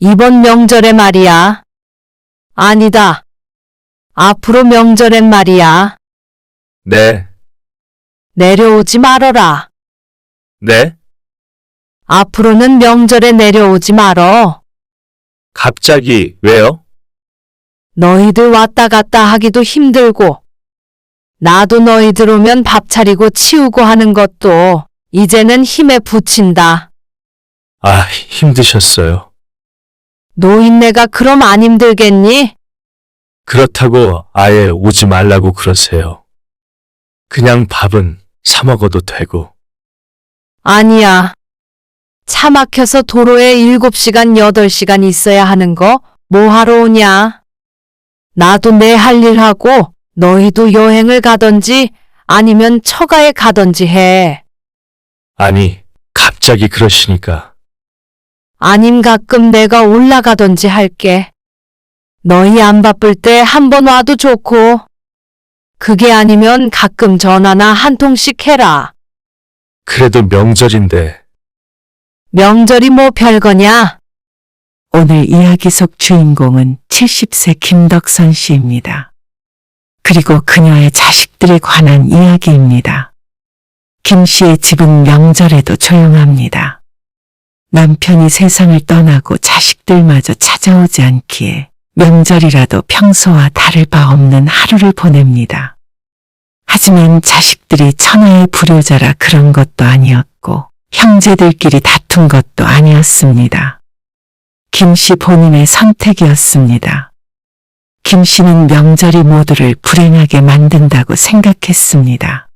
이번 명절에 말이야. 아니다. 앞으로 명절엔 말이야. 네, 내려오지 말어라. 네? 앞으로는 명절에 내려오지 말어. 갑자기 왜요? 너희들 왔다 갔다 하기도 힘들고, 나도 너희들 오면 밥 차리고 치우고 하는 것도 이제는 힘에 부친다. 아, 힘드셨어요. 노인네가 그럼 안 힘들겠니? 그렇다고 아예 오지 말라고 그러세요. 그냥 밥은 사 먹어도 되고. 아니야. 차 막혀서 도로에 7시간, 8시간 있어야 하는 거 뭐하러 오냐? 나도 내 할 일 하고 너희도 여행을 가던지 아니면 처가에 가던지 해. 아니, 갑자기 그러시니까. 아님 가끔 내가 올라가던지 할게. 너희 안 바쁠 때 한 번 와도 좋고. 그게 아니면 가끔 전화나 한 통씩 해라. 그래도 명절인데. 명절이 뭐 별거냐? 오늘 이야기 속 주인공은 70세 김덕선 씨입니다. 그리고 그녀의 자식들에 관한 이야기입니다. 김 씨의 집은 명절에도 조용합니다. 남편이 세상을 떠나고 자식들마저 찾아오지 않기에 명절이라도 평소와 다를 바 없는 하루를 보냅니다. 하지만 자식들이 천하의 불효자라 그런 것도 아니었고 형제들끼리 다툰 것도 아니었습니다. 김 씨 본인의 선택이었습니다. 김 씨는 명절이 모두를 불행하게 만든다고 생각했습니다.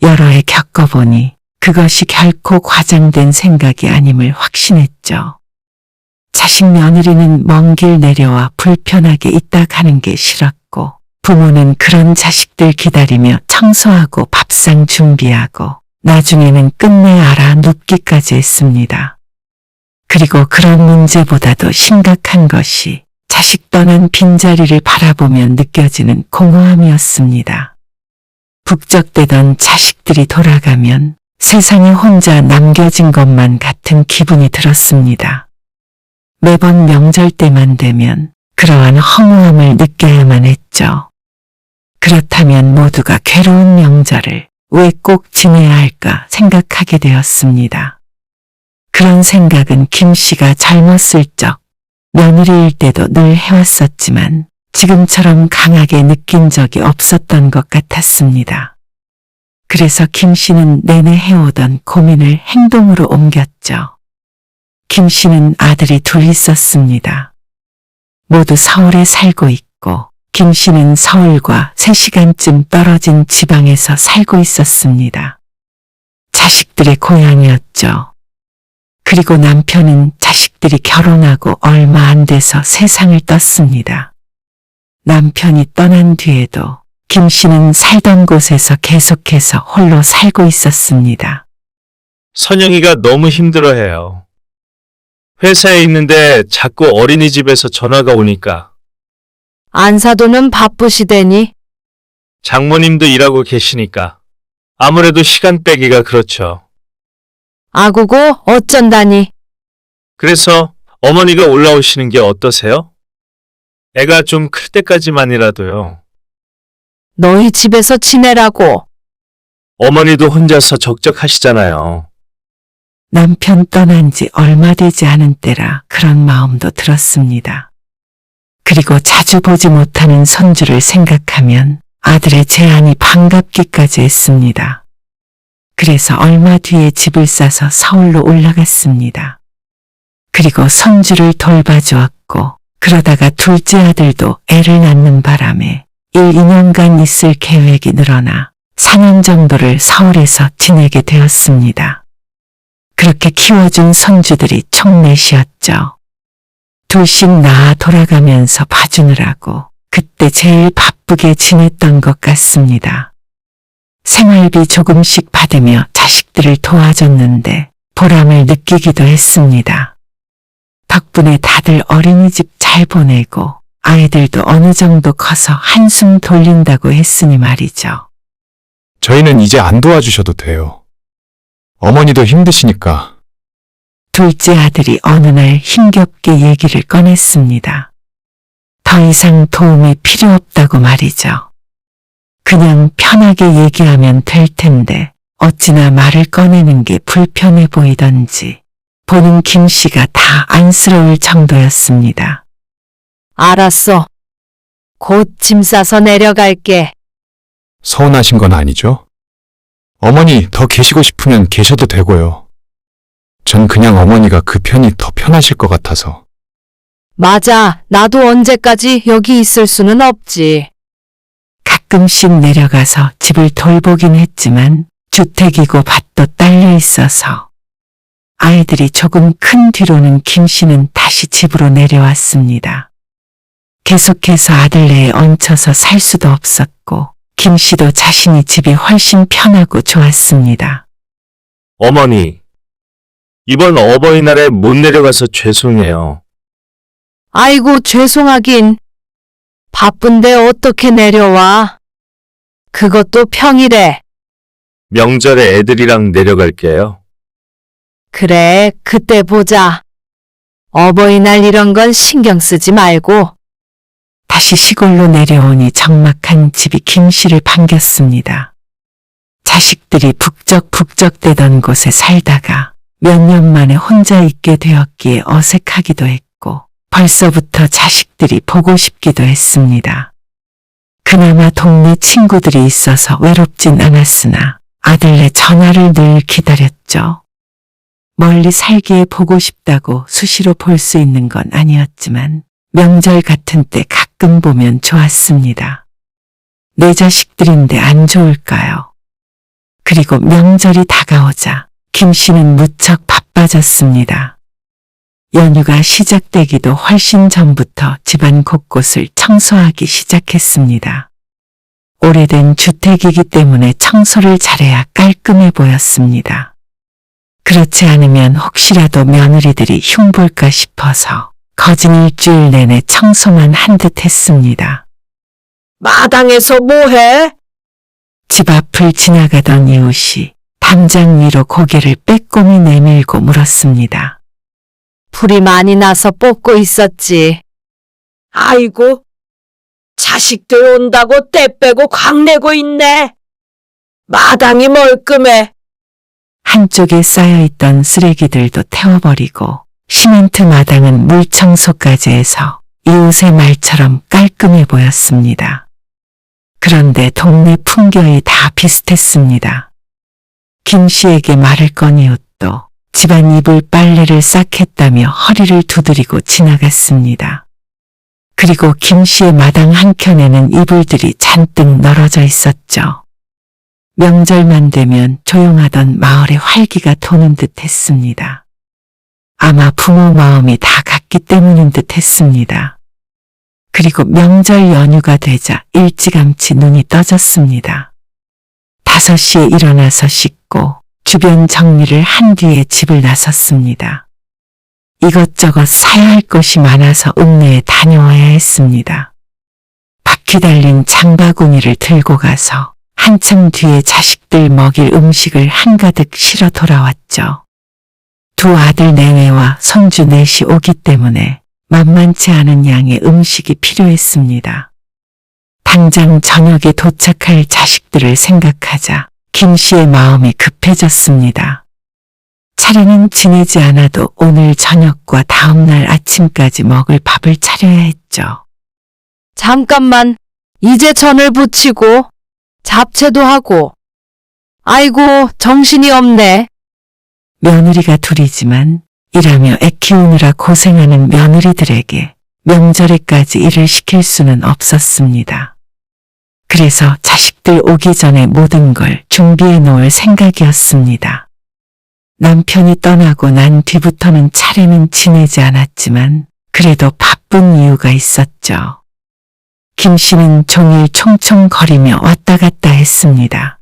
여러 해 겪어보니 그것이 결코 과장된 생각이 아님을 확신했죠. 자식 며느리는 먼 길 내려와 불편하게 있다 가는 게 싫었고 부모는 그런 자식들 기다리며 청소하고 밥상 준비하고 나중에는 끝내 알아 눕기까지 했습니다. 그리고 그런 문제보다도 심각한 것이 자식 떠난 빈자리를 바라보며 느껴지는 공허함이었습니다. 북적대던 자식들이 돌아가면 세상에 혼자 남겨진 것만 같은 기분이 들었습니다. 매번 명절 때만 되면 그러한 허무함을 느껴야만 했죠. 그렇다면 모두가 괴로운 명절을 왜 꼭 지내야 할까 생각하게 되었습니다. 그런 생각은 김 씨가 젊었을 적 며느리일 때도 늘 해왔었지만 지금처럼 강하게 느낀 적이 없었던 것 같았습니다. 그래서 김 씨는 내내 해오던 고민을 행동으로 옮겼죠. 김 씨는 아들이 둘 있었습니다. 모두 서울에 살고 있고 김 씨는 서울과 3시간쯤 떨어진 지방에서 살고 있었습니다. 자식들의 고향이었죠. 그리고 남편은 자식들이 결혼하고 얼마 안 돼서 세상을 떴습니다. 남편이 떠난 뒤에도 김 씨는 살던 곳에서 계속해서 홀로 살고 있었습니다. 선영이가 너무 힘들어해요. 회사에 있는데 자꾸 어린이집에서 전화가 오니까. 안사도는 바쁘시대니? 장모님도 일하고 계시니까. 아무래도 시간 빼기가 그렇죠. 아구고 어쩐다니? 그래서 어머니가 올라오시는 게 어떠세요? 애가 좀 클 때까지만이라도요. 너희 집에서 지내라고. 어머니도 혼자서 적적하시잖아요. 남편 떠난 지 얼마 되지 않은 때라 그런 마음도 들었습니다. 그리고 자주 보지 못하는 손주를 생각하면 아들의 제안이 반갑기까지 했습니다. 그래서 얼마 뒤에 집을 싸서 서울로 올라갔습니다. 그리고 손주를 돌봐주었고 그러다가 둘째 아들도 애를 낳는 바람에 1, 2년간 있을 계획이 늘어나 4년 정도를 서울에서 지내게 되었습니다. 그렇게 키워준 손주들이 총 4이었죠. 둘씩 낳아 돌아가면서 봐주느라고 그때 제일 바쁘게 지냈던 것 같습니다. 생활비 조금씩 받으며 자식들을 도와줬는데 보람을 느끼기도 했습니다. 덕분에 다들 어린이집 잘 보내고 아이들도 어느 정도 커서 한숨 돌린다고 했으니 말이죠. 저희는 이제 안 도와주셔도 돼요. 어머니도 힘드시니까. 둘째 아들이 어느 날 힘겹게 얘기를 꺼냈습니다. 더 이상 도움이 필요 없다고 말이죠. 그냥 편하게 얘기하면 될 텐데 어찌나 말을 꺼내는 게 불편해 보이던지 보는 김 씨가 다 안쓰러울 정도였습니다. 알았어. 곧 짐 싸서 내려갈게. 서운하신 건 아니죠? 어머니 더 계시고 싶으면 계셔도 되고요. 전 그냥 어머니가 그 편이 더 편하실 것 같아서. 맞아. 나도 언제까지 여기 있을 수는 없지. 가끔씩 내려가서 집을 돌보긴 했지만 주택이고 밭도 딸려 있어서 아이들이 조금 큰 뒤로는 김 씨는 다시 집으로 내려왔습니다. 계속해서 아들네에 얹혀서 살 수도 없었고 김 씨도 자신이 집이 훨씬 편하고 좋았습니다. 어머니, 이번 어버이날에 못 내려가서 죄송해요. 아이고, 죄송하긴. 바쁜데 어떻게 내려와? 그것도 평일에. 명절에 애들이랑 내려갈게요. 그래, 그때 보자. 어버이날 이런 건 신경 쓰지 말고. 다시 시골로 내려오니 적막한 집이 김 씨를 반겼습니다. 자식들이 북적북적대던 곳에 살다가 몇 년 만에 혼자 있게 되었기에 어색하기도 했고 벌써부터 자식들이 보고 싶기도 했습니다. 그나마 동네 친구들이 있어서 외롭진 않았으나 아들네 전화를 늘 기다렸죠. 멀리 살기에 보고 싶다고 수시로 볼 수 있는 건 아니었지만 명절 같은 때 가끔 보면 좋았습니다. 내 자식들인데 안 좋을까요? 그리고 명절이 다가오자 김 씨는 무척 바빠졌습니다. 연휴가 시작되기도 훨씬 전부터 집안 곳곳을 청소하기 시작했습니다. 오래된 주택이기 때문에 청소를 잘해야 깔끔해 보였습니다. 그렇지 않으면 혹시라도 며느리들이 흉볼까 싶어서 거진 일주일 내내 청소만 한 듯 했습니다. 마당에서 뭐해? 집 앞을 지나가던 이웃이 담장 위로 고개를 빼꼼히 내밀고 물었습니다. 불이 많이 나서 뽑고 있었지. 아이고, 자식들 온다고 떼 빼고 광내고 있네. 마당이 멀끔해. 한쪽에 쌓여있던 쓰레기들도 태워버리고 시멘트 마당은 물 청소까지 해서 이웃의 말처럼 깔끔해 보였습니다. 그런데 동네 풍경이 다 비슷했습니다. 김 씨에게 말을 건 이웃도 집안 이불 빨래를 싹 했다며 허리를 두드리고 지나갔습니다. 그리고 김 씨의 마당 한켠에는 이불들이 잔뜩 널어져 있었죠. 명절만 되면 조용하던 마을에 활기가 도는 듯 했습니다. 아마 부모 마음이 다 같기 때문인 듯 했습니다. 그리고 명절 연휴가 되자 일찌감치 눈이 떠졌습니다. 5시에 일어나서 씻고 주변 정리를 한 뒤에 집을 나섰습니다. 이것저것 사야 할 것이 많아서 읍내에 다녀와야 했습니다. 바퀴 달린 장바구니를 들고 가서 한참 뒤에 자식들 먹일 음식을 한가득 실어 돌아왔죠. 두 아들 내외와 손주 넷이 오기 때문에 만만치 않은 양의 음식이 필요했습니다. 당장 저녁에 도착할 자식들을 생각하자 김 씨의 마음이 급해졌습니다. 차례는 지내지 않아도 오늘 저녁과 다음날 아침까지 먹을 밥을 차려야 했죠. 잠깐만. 이제 전을 부치고 잡채도 하고. 아이고, 정신이 없네. 며느리가 둘이지만 일하며 애 키우느라 고생하는 며느리들에게 명절에까지 일을 시킬 수는 없었습니다. 그래서 자식들 오기 전에 모든 걸 준비해 놓을 생각이었습니다. 남편이 떠나고 난 뒤부터는 차례는 지내지 않았지만 그래도 바쁜 이유가 있었죠. 김 씨는 종일 총총거리며 왔다 갔다 했습니다.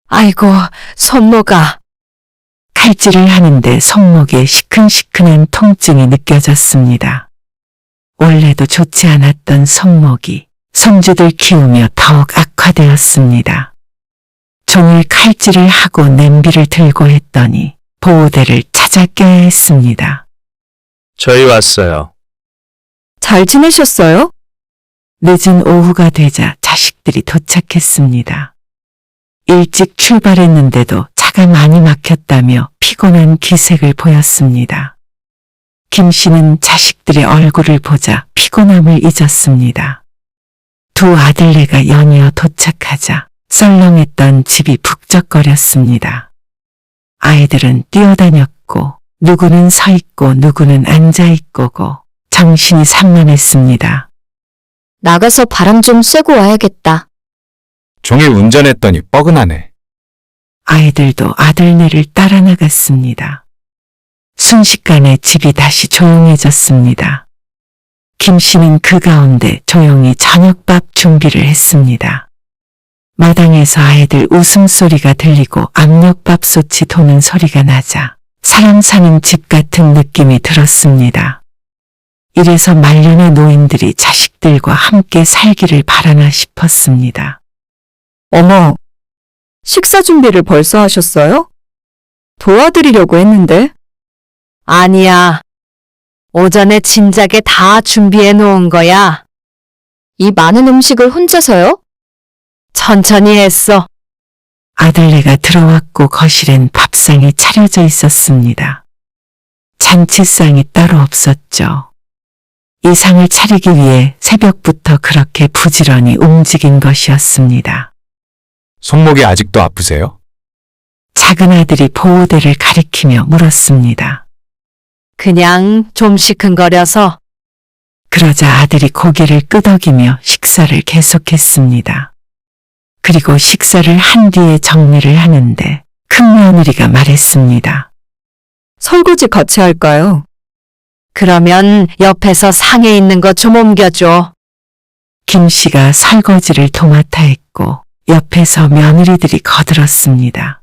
아이고, 손모가. 칼질을 하는데 손목에 시큰시큰한 통증이 느껴졌습니다. 원래도 좋지 않았던 손목이 손주들 키우며 더욱 악화되었습니다. 종일 칼질을 하고 냄비를 들고 했더니 보호대를 찾아 껴야 했습니다. 저희 왔어요. 잘 지내셨어요? 늦은 오후가 되자 자식들이 도착했습니다. 일찍 출발했는데도 차가 많이 막혔다며 피곤한 기색을 보였습니다. 김 씨는 자식들의 얼굴을 보자 피곤함을 잊었습니다. 두 아들네가 연이어 도착하자 썰렁했던 집이 북적거렸습니다. 아이들은 뛰어다녔고 누구는 서 있고 누구는 앉아 있고고 정신이 산만했습니다. 나가서 바람 좀 쐬고 와야겠다. 종일 운전했더니 뻐근하네. 아이들도 아들네를 따라 나갔습니다. 순식간에 집이 다시 조용해졌습니다. 김 씨는 그 가운데 조용히 저녁밥 준비를 했습니다. 마당에서 아이들 웃음소리가 들리고 압력밥솥이 도는 소리가 나자 사람 사는 집 같은 느낌이 들었습니다. 이래서 말년의 노인들이 자식들과 함께 살기를 바라나 싶었습니다. 어머, 식사 준비를 벌써 하셨어요? 도와드리려고 했는데. 아니야. 오전에 진작에 다 준비해 놓은 거야. 이 많은 음식을 혼자서요? 천천히 했어. 아들네가 들어왔고 거실엔 밥상이 차려져 있었습니다. 잔치상이 따로 없었죠. 이 상을 차리기 위해 새벽부터 그렇게 부지런히 움직인 것이었습니다. 손목이 아직도 아프세요? 작은 아들이 보호대를 가리키며 물었습니다. 그냥 좀 시큰거려서. 그러자 아들이 고개를 끄덕이며 식사를 계속했습니다. 그리고 식사를 한 뒤에 정리를 하는데 큰 며느리가 말했습니다. 설거지 같이 할까요? 그러면 옆에서 상에 있는 거 좀 옮겨줘. 김 씨가 설거지를 도맡아 했고 옆에서 며느리들이 거들었습니다.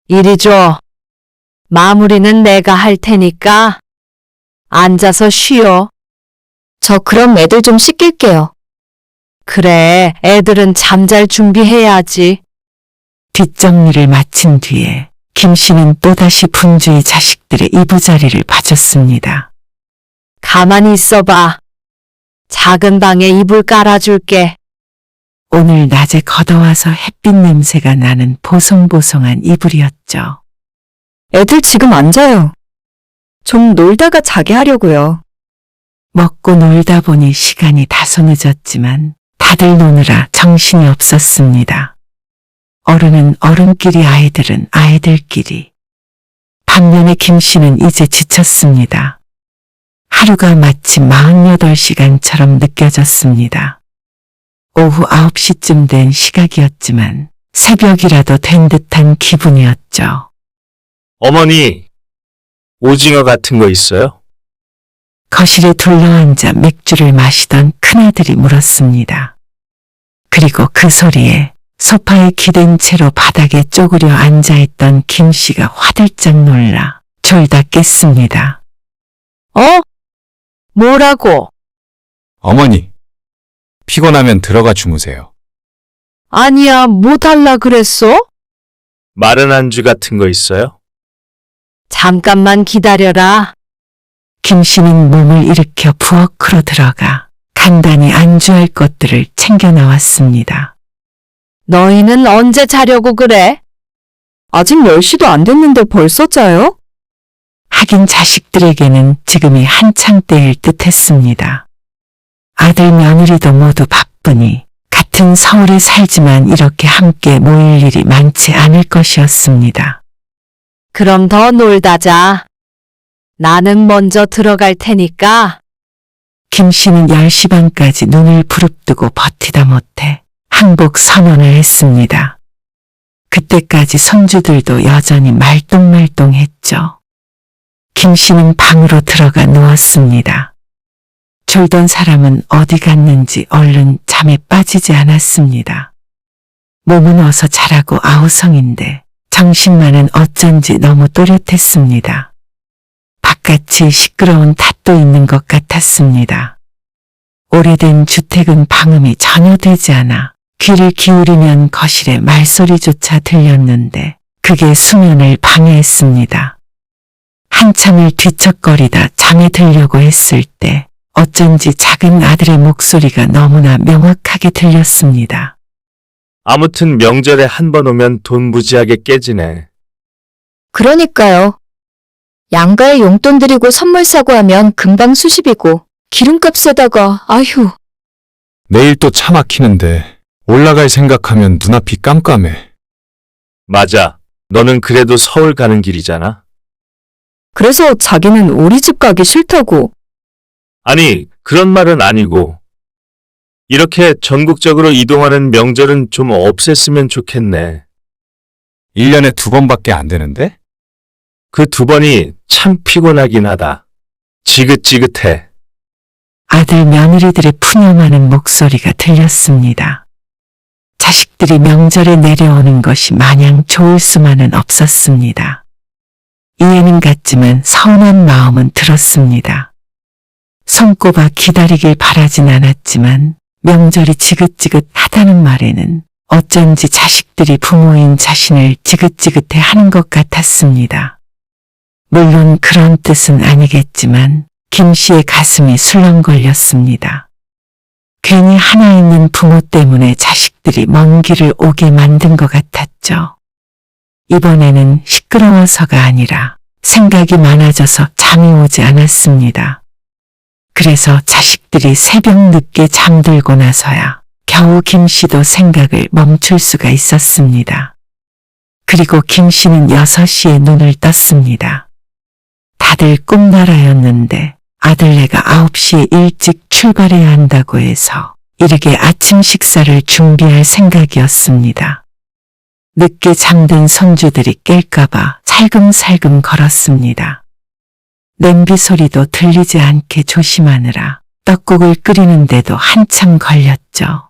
이리 줘. 마무리는 내가 할 테니까 앉아서 쉬어. 저 그럼 애들 좀 씻길게요. 그래, 애들은 잠잘 준비해야지. 뒷정리를 마친 뒤에 김 씨는 또다시 분주히 자식들의 이부자리를 봐줬습니다. 가만히 있어봐. 작은 방에 이불 깔아줄게. 오늘 낮에 걷어와서 햇빛 냄새가 나는 보송보송한 이불이었죠. 애들 지금 안 자요. 좀 놀다가 자게 하려고요. 먹고 놀다 보니 시간이 다소 늦었지만 다들 노느라 정신이 없었습니다. 어른은 어른끼리 아이들은 아이들끼리. 반면에 김 씨는 이제 지쳤습니다. 하루가 마치 48시간처럼 느껴졌습니다. 오후 9시쯤 된 시각이었지만 새벽이라도 된 듯한 기분이었죠. 어머니, 오징어 같은 거 있어요? 거실에 둘러앉아 맥주를 마시던 큰아들이 물었습니다. 그리고 그 소리에 소파에 기댄 채로 바닥에 쪼그려 앉아있던 김 씨가 화들짝 놀라 졸다 깼습니다. 뭐라고? 어머니, 피곤하면 들어가 주무세요. 아니야, 뭐 달라 그랬어? 마른 안주 같은 거 있어요? 잠깐만 기다려라. 김 씨는 몸을 일으켜 부엌으로 들어가 간단히 안주할 것들을 챙겨 나왔습니다. 너희는 언제 자려고 그래? 아직 10시도 안 됐는데 벌써 자요? 하긴 자식들에게는 지금이 한창 때일 듯 했습니다. 아들 며느리도 모두 바쁘니 같은 서울에 살지만 이렇게 함께 모일 일이 많지 않을 것이었습니다. 그럼 더 놀다 자. 나는 먼저 들어갈 테니까. 김 씨는 10시 반까지 눈을 부릅뜨고 버티다 못해 항복 선언을 했습니다. 그때까지 손주들도 여전히 말똥말똥했죠. 김 씨는 방으로 들어가 누웠습니다. 졸던 사람은 어디 갔는지 얼른 잠에 빠지지 않았습니다. 몸은 어서 자라고 아우성인데 정신만은 어쩐지 너무 또렷했습니다. 바깥이 시끄러운 탓도 있는 것 같았습니다. 오래된 주택은 방음이 전혀 되지 않아 귀를 기울이면 거실에 말소리조차 들렸는데 그 그게 수면을 방해했습니다. 한참을 뒤척거리다 잠에 들려고 했을 때 어쩐지 작은 아들의 목소리가 너무나 명확하게 들렸습니다. 아무튼 명절에 한 번 오면 돈 무지하게 깨지네. 그러니까요. 양가에 용돈 드리고 선물 사고 하면 금방 수십이고 기름값에다가 아휴. 내일 또 차 막히는데 올라갈 생각하면 눈앞이 깜깜해. 맞아. 너는 그래도 서울 가는 길이잖아. 그래서 자기는 우리 집 가기 싫다고. 아니, 그런 말은 아니고. 이렇게 전국적으로 이동하는 명절은 좀 없앴으면 좋겠네. 1년에 2번밖에 안 되는데? 그 2번이 참 피곤하긴 하다. 지긋지긋해. 아들 며느리들의 푸념하는 목소리가 들렸습니다. 자식들이 명절에 내려오는 것이 마냥 좋을 수만은 없었습니다. 이해는 갔지만 서운한 마음은 들었습니다. 손꼽아 기다리길 바라진 않았지만 명절이 지긋지긋하다는 말에는 어쩐지 자식들이 부모인 자신을 지긋지긋해 하는 것 같았습니다. 물론 그런 뜻은 아니겠지만 김 씨의 가슴이 술렁거렸습니다. 괜히 하나 있는 부모 때문에 자식들이 먼 길을 오게 만든 것 같았죠. 이번에는 시끄러워서가 아니라 생각이 많아져서 잠이 오지 않았습니다. 그래서 자식들이 새벽 늦게 잠들고 나서야 겨우 김 씨도 생각을 멈출 수가 있었습니다. 그리고 김 씨는 6시에 눈을 떴습니다. 다들 꿈나라였는데 아들네가 9시에 일찍 출발해야 한다고 해서 이르게 아침 식사를 준비할 생각이었습니다. 늦게 잠든 손주들이 깰까봐 살금살금 걸었습니다. 냄비 소리도 들리지 않게 조심하느라 떡국을 끓이는데도 한참 걸렸죠.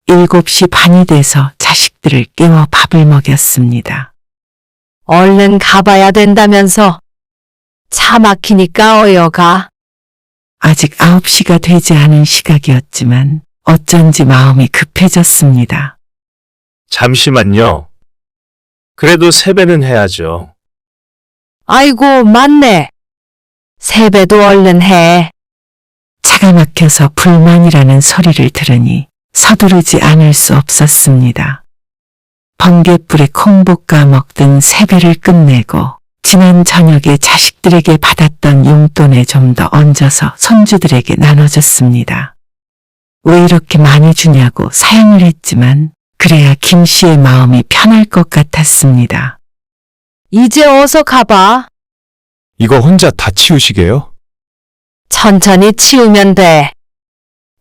7시 반이 돼서 자식들을 깨워 밥을 먹였습니다. 얼른 가봐야 된다면서. 차 막히니까 어여가. 아직 9시가 되지 않은 시각이었지만 어쩐지 마음이 급해졌습니다. 잠시만요. 그래도 세배는 해야죠. 아이고, 맞네. 세배도 얼른 해. 차가 막혀서 불만이라는 소리를 들으니 서두르지 않을 수 없었습니다. 번갯불에 콩 볶아 먹던 세배를 끝내고 지난 저녁에 자식들에게 받았던 용돈에 좀 더 얹어서 손주들에게 나눠줬습니다. 왜 이렇게 많이 주냐고 사양을 했지만 그래야 김 씨의 마음이 편할 것 같았습니다. 이제 어서 가봐. 이거 혼자 다 치우시게요? 천천히 치우면 돼.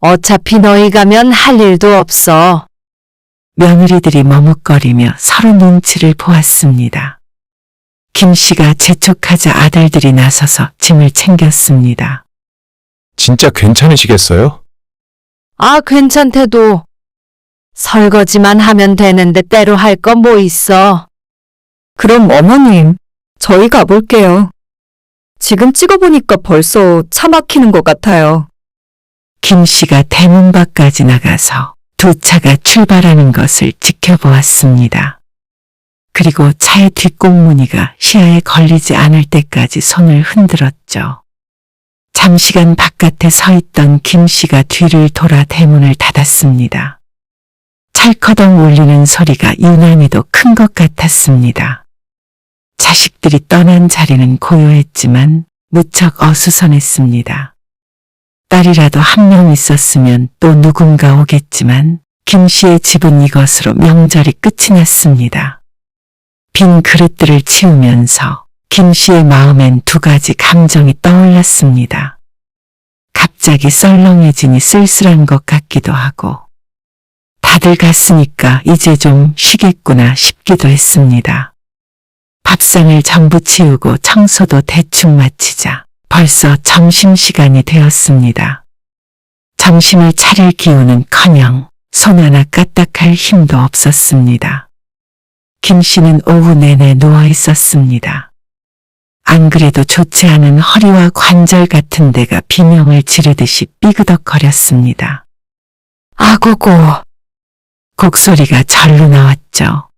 어차피 너희 가면 할 일도 없어. 며느리들이 머뭇거리며 서로 눈치를 보았습니다. 김 씨가 재촉하자 아들들이 나서서 짐을 챙겼습니다. 진짜 괜찮으시겠어요? 아, 괜찮대도. 설거지만 하면 되는데 때로 할 거 뭐 있어. 그럼 어머님, 저희 가볼게요. 지금 찍어보니까 벌써 차 막히는 것 같아요. 김 씨가 대문 밖까지 나가서 두 차가 출발하는 것을 지켜보았습니다. 그리고 차의 뒷공무니가 시야에 걸리지 않을 때까지 손을 흔들었죠. 잠시간 바깥에 서 있던 김 씨가 뒤를 돌아 대문을 닫았습니다. 찰커덩 울리는 소리가 유난히도 큰 것 같았습니다. 자식들이 떠난 자리는 고요했지만 무척 어수선했습니다. 딸이라도 한 명 있었으면 또 누군가 오겠지만 김 씨의 집은 이것으로 명절이 끝이 났습니다. 빈 그릇들을 치우면서 김 씨의 마음엔 2가지 감정이 떠올랐습니다. 갑자기 썰렁해지니 쓸쓸한 것 같기도 하고 다들 갔으니까 이제 좀 쉬겠구나 싶기도 했습니다. 밥상을 전부 치우고 청소도 대충 마치자 벌써 점심시간이 되었습니다. 점심을 차릴 기운은커녕 손 하나 까딱할 힘도 없었습니다. 김 씨는 오후 내내 누워 있었습니다. 안 그래도 좋지 않은 허리와 관절 같은 데가 비명을 지르듯이 삐그덕거렸습니다. 아고고! 곡소리가 절로 나왔죠.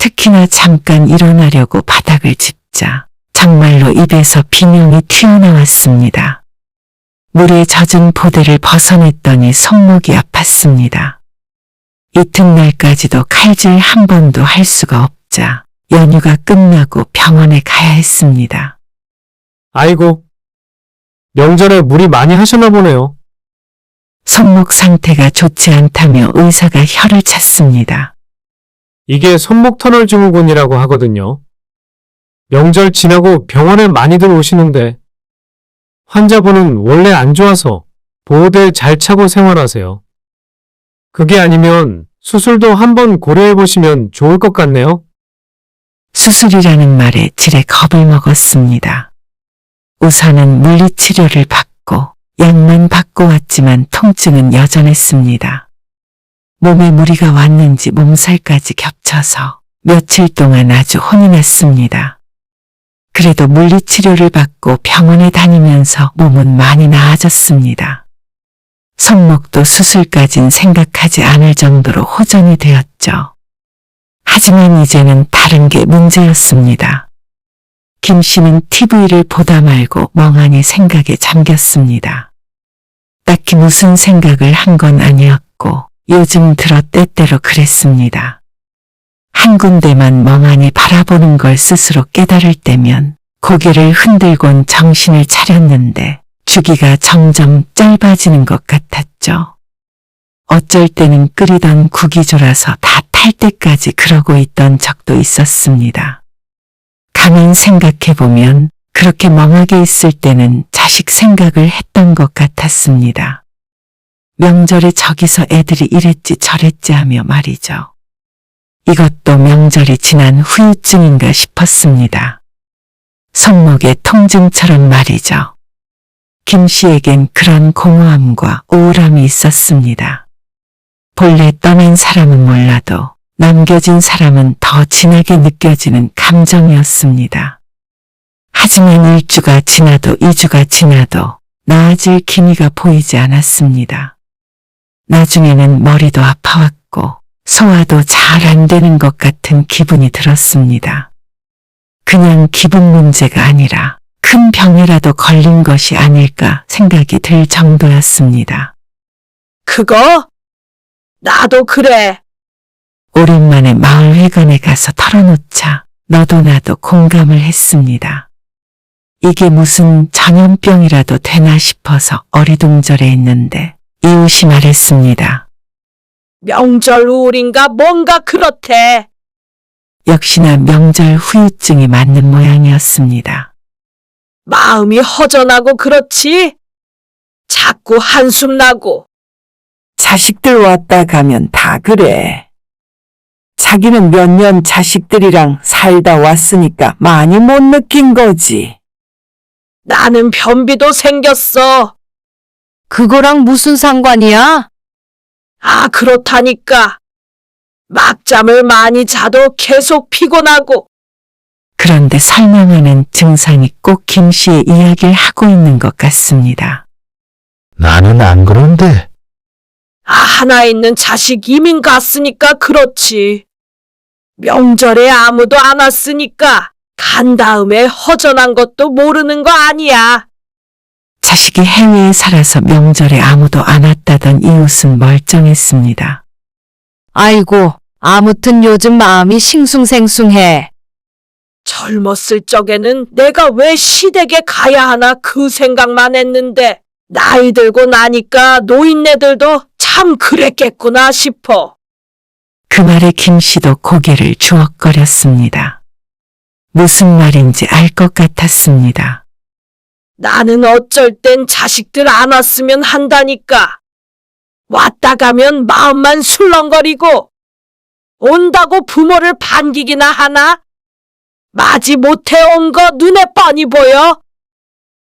특히나 잠깐 일어나려고 바닥을 짚자 정말로 입에서 비명이 튀어나왔습니다. 물에 젖은 보대를 벗어냈더니 손목이 아팠습니다. 이튿날까지도 칼질 한 번도 할 수가 없자 연휴가 끝나고 병원에 가야 했습니다. 아이고, 명절에 무리 많이 하셨나 보네요. 손목 상태가 좋지 않다며 의사가 혀를 찼습니다. 이게 손목 터널 증후군이라고 하거든요. 명절 지나고 병원에 많이들 오시는데 환자분은 원래 안 좋아서 보호대 잘 차고 생활하세요. 그게 아니면 수술도 한번 고려해 보시면 좋을 것 같네요. 수술이라는 말에 지레 겁을 먹었습니다. 우선은 물리치료를 받고 약만 받고 왔지만 통증은 여전했습니다. 몸에 무리가 왔는지 몸살까지 겹쳐서 며칠 동안 아주 혼이 났습니다. 그래도 물리치료를 받고 병원에 다니면서 몸은 많이 나아졌습니다. 손목도 수술까진 생각하지 않을 정도로 호전이 되었죠. 하지만 이제는 다른 게 문제였습니다. 김 씨는 TV를 보다 말고 멍하니 생각에 잠겼습니다. 딱히 무슨 생각을 한 건 아니었고 요즘 들어 때때로 그랬습니다. 한 군데만 멍하니 바라보는 걸 스스로 깨달을 때면 고개를 흔들곤 정신을 차렸는데 주기가 점점 짧아지는 것 같았죠. 어쩔 때는 끓이던 국이 졸아서 다 탈 때까지 그러고 있던 적도 있었습니다. 가만 생각해보면 그렇게 멍하게 있을 때는 자식 생각을 했던 것 같았습니다. 명절에 저기서 애들이 이랬지 저랬지 하며 말이죠. 이것도 명절이 지난 후유증인가 싶었습니다. 손목의 통증처럼 말이죠. 김 씨에겐 그런 공허함과 우울함이 있었습니다. 본래 떠난 사람은 몰라도 남겨진 사람은 더 진하게 느껴지는 감정이었습니다. 하지만 1주가 지나도 2주가 지나도 나아질 기미가 보이지 않았습니다. 나중에는 머리도 아파왔고 소화도 잘 안 되는 것 같은 기분이 들었습니다. 그냥 기분 문제가 아니라 큰 병이라도 걸린 것이 아닐까 생각이 들 정도였습니다. 그거? 나도 그래. 오랜만에 마을회관에 가서 털어놓자 너도 나도 공감을 했습니다. 이게 무슨 전염병이라도 되나 싶어서 어리둥절해 있는데 이웃이 말했습니다. 명절 우울인가 뭔가 그렇대. 역시나 명절 후유증이 맞는 모양이었습니다. 마음이 허전하고 그렇지? 자꾸 한숨 나고. 자식들 왔다 가면 다 그래. 자기는 몇 년 자식들이랑 살다 왔으니까 많이 못 느낀 거지. 나는 변비도 생겼어. 그거랑 무슨 상관이야? 아, 그렇다니까. 막잠을 많이 자도 계속 피곤하고. 그런데 설명하는 증상이 꼭 김 씨의 이야기를 하고 있는 것 같습니다. 나는 안 그런데. 아, 하나 있는 자식 이민 갔으니까 그렇지. 명절에 아무도 안 왔으니까 간 다음에 허전한 것도 모르는 거 아니야. 자식이 해외에 살아서 명절에 아무도 안 왔다던 이웃은 멀쩡했습니다. 아이고, 아무튼 요즘 마음이 싱숭생숭해. 젊었을 적에는 내가 왜 시댁에 가야 하나 그 생각만 했는데 나이 들고 나니까 노인네들도 참 그랬겠구나 싶어. 그 말에 김 씨도 고개를 주걱거렸습니다. 무슨 말인지 알 것 같았습니다. 나는 어쩔 땐 자식들 안 왔으면 한다니까. 왔다 가면 마음만 술렁거리고 온다고 부모를 반기기나 하나? 마지 못해 온 거 눈에 뻔히 보여.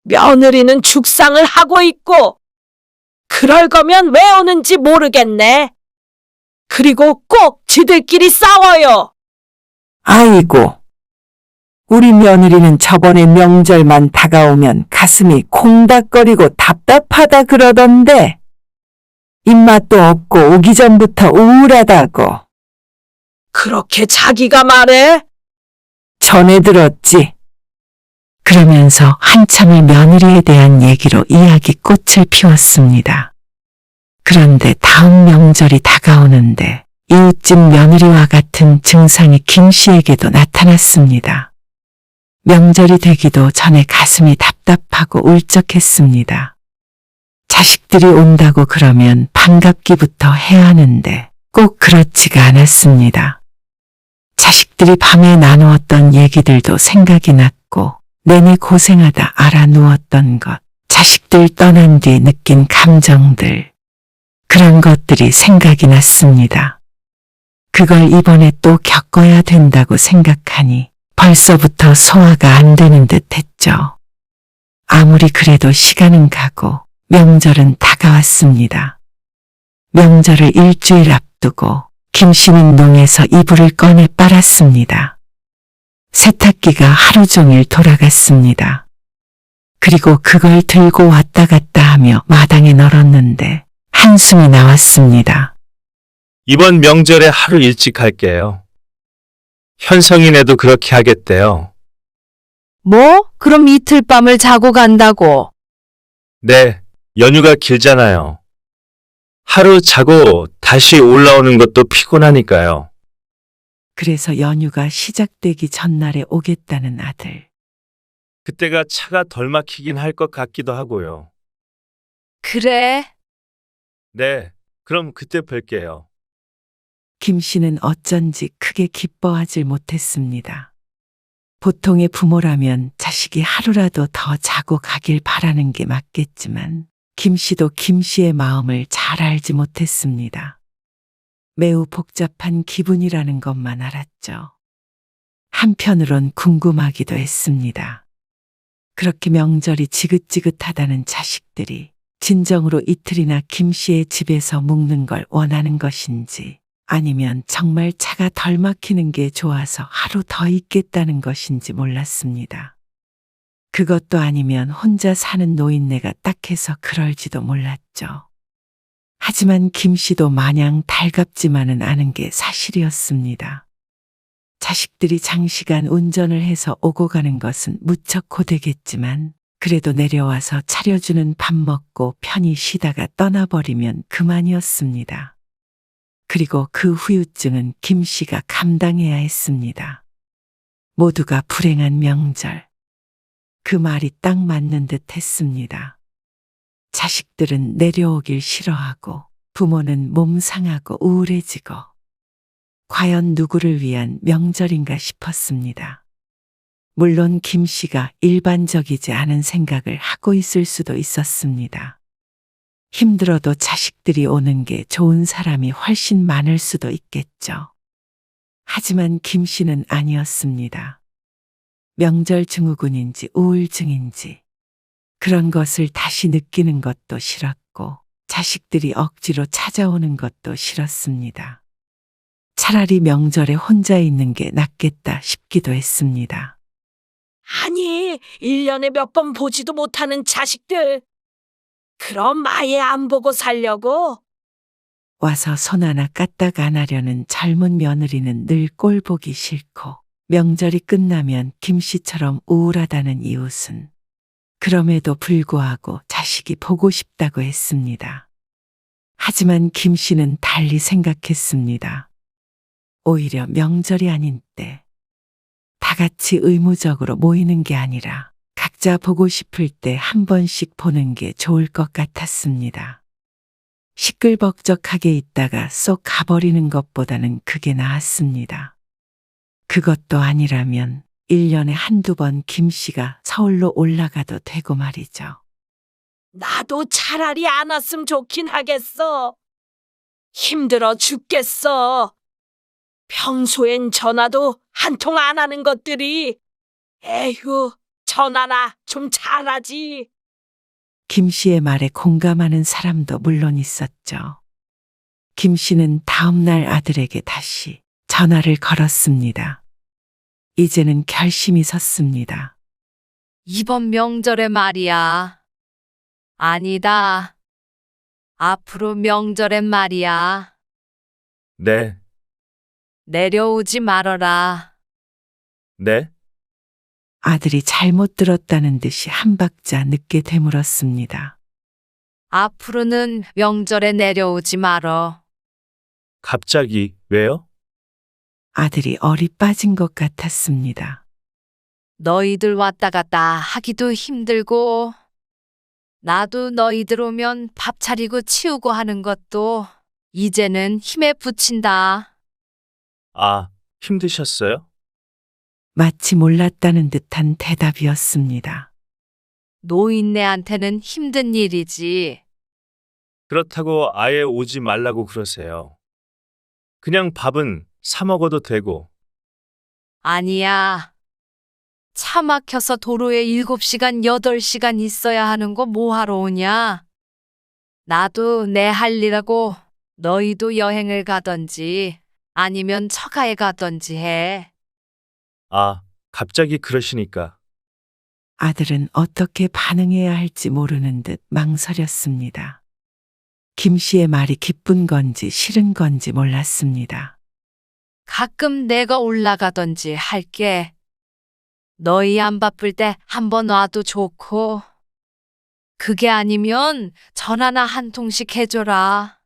며느리는 죽상을 하고 있고 그럴 거면 왜 오는지 모르겠네. 그리고 꼭 지들끼리 싸워요. 아이고. 우리 며느리는 저번에 명절만 다가오면 가슴이 콩닥거리고 답답하다 그러던데. 입맛도 없고 오기 전부터 우울하다고. 그렇게 자기가 말해? 전해 들었지. 그러면서 한참을 며느리에 대한 얘기로 이야기꽃을 피웠습니다. 그런데 다음 명절이 다가오는데 이웃집 며느리와 같은 증상이 김 씨에게도 나타났습니다. 명절이 되기도 전에 가슴이 답답하고 울적했습니다. 자식들이 온다고 그러면 반갑기부터 해야 하는데 꼭 그렇지가 않았습니다. 자식들이 밤에 나누었던 얘기들도 생각이 났고 내내 고생하다 알아 누웠던 것, 자식들 떠난 뒤 느낀 감정들, 그런 것들이 생각이 났습니다. 그걸 이번에 또 겪어야 된다고 생각하니 벌써부터 소화가 안 되는 듯 했죠. 아무리 그래도 시간은 가고 명절은 다가왔습니다. 명절을 일주일 앞두고 김 씨는 농에서 이불을 꺼내 빨았습니다. 세탁기가 하루 종일 돌아갔습니다. 그리고 그걸 들고 왔다 갔다 하며 마당에 널었는데 한숨이 나왔습니다. 이번 명절에 하루 일찍 갈게요. 현성이네도 그렇게 하겠대요. 뭐? 그럼 이틀 밤을 자고 간다고? 네, 연휴가 길잖아요. 하루 자고 다시 올라오는 것도 피곤하니까요. 그래서 연휴가 시작되기 전날에 오겠다는 아들. 그때가 차가 덜 막히긴 할 것 같기도 하고요. 그래. 네, 그럼 그때 뵐게요. 김 씨는 어쩐지 크게 기뻐하질 못했습니다. 보통의 부모라면 자식이 하루라도 더 자고 가길 바라는 게 맞겠지만 김 씨도 김 씨의 마음을 잘 알지 못했습니다. 매우 복잡한 기분이라는 것만 알았죠. 한편으론 궁금하기도 했습니다. 그렇게 명절이 지긋지긋하다는 자식들이 진정으로 이틀이나 김 씨의 집에서 묵는 걸 원하는 것인지 아니면 정말 차가 덜 막히는 게 좋아서 하루 더 있겠다는 것인지 몰랐습니다. 그것도 아니면 혼자 사는 노인네가 딱해서 그럴지도 몰랐죠. 하지만 김 씨도 마냥 달갑지만은 않은 게 사실이었습니다. 자식들이 장시간 운전을 해서 오고 가는 것은 무척 고되겠지만 그래도 내려와서 차려주는 밥 먹고 편히 쉬다가 떠나버리면 그만이었습니다. 그리고 그 후유증은 김 씨가 감당해야 했습니다. 모두가 불행한 명절. 그 말이 딱 맞는 듯 했습니다. 자식들은 내려오길 싫어하고 부모는 몸 상하고 우울해지고 과연 누구를 위한 명절인가 싶었습니다. 물론 김 씨가 일반적이지 않은 생각을 하고 있을 수도 있었습니다. 힘들어도 자식들이 오는 게 좋은 사람이 훨씬 많을 수도 있겠죠. 하지만 김 씨는 아니었습니다. 명절 증후군인지 우울증인지 그런 것을 다시 느끼는 것도 싫었고 자식들이 억지로 찾아오는 것도 싫었습니다. 차라리 명절에 혼자 있는 게 낫겠다 싶기도 했습니다. 아니, 1년에 몇 번 보지도 못하는 자식들. 그럼 아예 안 보고 살려고? 와서 손 하나 까딱 안 하려는 젊은 며느리는 늘 꼴 보기 싫고 명절이 끝나면 김 씨처럼 우울하다는 이웃은 그럼에도 불구하고 자식이 보고 싶다고 했습니다. 하지만 김 씨는 달리 생각했습니다. 오히려 명절이 아닌 때 다 같이 의무적으로 모이는 게 아니라 각자 보고 싶을 때 한 번씩 보는 게 좋을 것 같았습니다. 시끌벅적하게 있다가 쏙 가버리는 것보다는 그게 나았습니다. 그것도 아니라면 1년에 한두 번 김 씨가 서울로 올라가도 되고 말이죠. 나도 차라리 안 왔으면 좋긴 하겠어. 힘들어 죽겠어. 평소엔 전화도 한 통 안 하는 것들이 에휴, 전화나 좀 잘하지. 김 씨의 말에 공감하는 사람도 물론 있었죠. 김 씨는 다음날 아들에게 다시 전화를 걸었습니다. 이제는 결심이 섰습니다. 이번 명절에 말이야. 아니다. 앞으로 명절엔 말이야. 네, 내려오지 말어라. 네? 아들이 잘못 들었다는 듯이 한 박자 늦게 되물었습니다. 앞으로는 명절에 내려오지 말어. 갑자기 왜요? 아들이 얼이 빠진 것 같았습니다. 너희들 왔다 갔다 하기도 힘들고, 나도 너희들 오면 밥 차리고 치우고 하는 것도 이제는 힘에 부친다. 아, 힘드셨어요? 마치 몰랐다는 듯한 대답이었습니다. 노인네한테는 힘든 일이지. 그렇다고 아예 오지 말라고 그러세요. 그냥 밥은 사 먹어도 되고. 아니야. 차 막혀서 도로에 7시간, 8시간 있어야 하는 거 뭐하러 오냐? 나도 내 할 일하고 너희도 여행을 가던지 아니면 처가에 가던지 해. 아, 갑자기 그러시니까. 아들은 어떻게 반응해야 할지 모르는 듯 망설였습니다. 김 씨의 말이 기쁜 건지 싫은 건지 몰랐습니다. 가끔 내가 올라가던지 할게. 너희 안 바쁠 때 한번 와도 좋고. 그게 아니면 전화나 한 통씩 해줘라.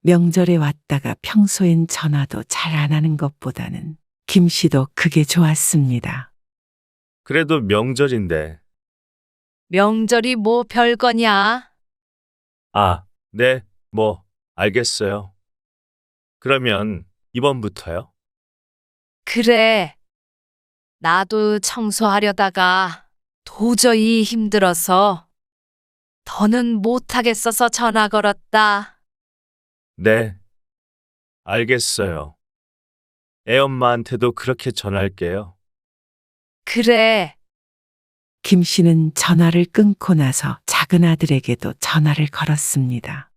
명절에 왔다가 평소엔 전화도 잘 안 하는 것보다는 김 씨도 그게 좋았습니다. 그래도 명절인데. 명절이 뭐 별거냐? 아, 네, 뭐, 알겠어요. 그러면 이번부터요? 그래. 나도 청소하려다가 도저히 힘들어서 더는 못하겠어서 전화 걸었다. 네, 알겠어요. 애엄마한테도 그렇게 전할게요. 그래. 김 씨는 전화를 끊고 나서 작은 아들에게도 전화를 걸었습니다.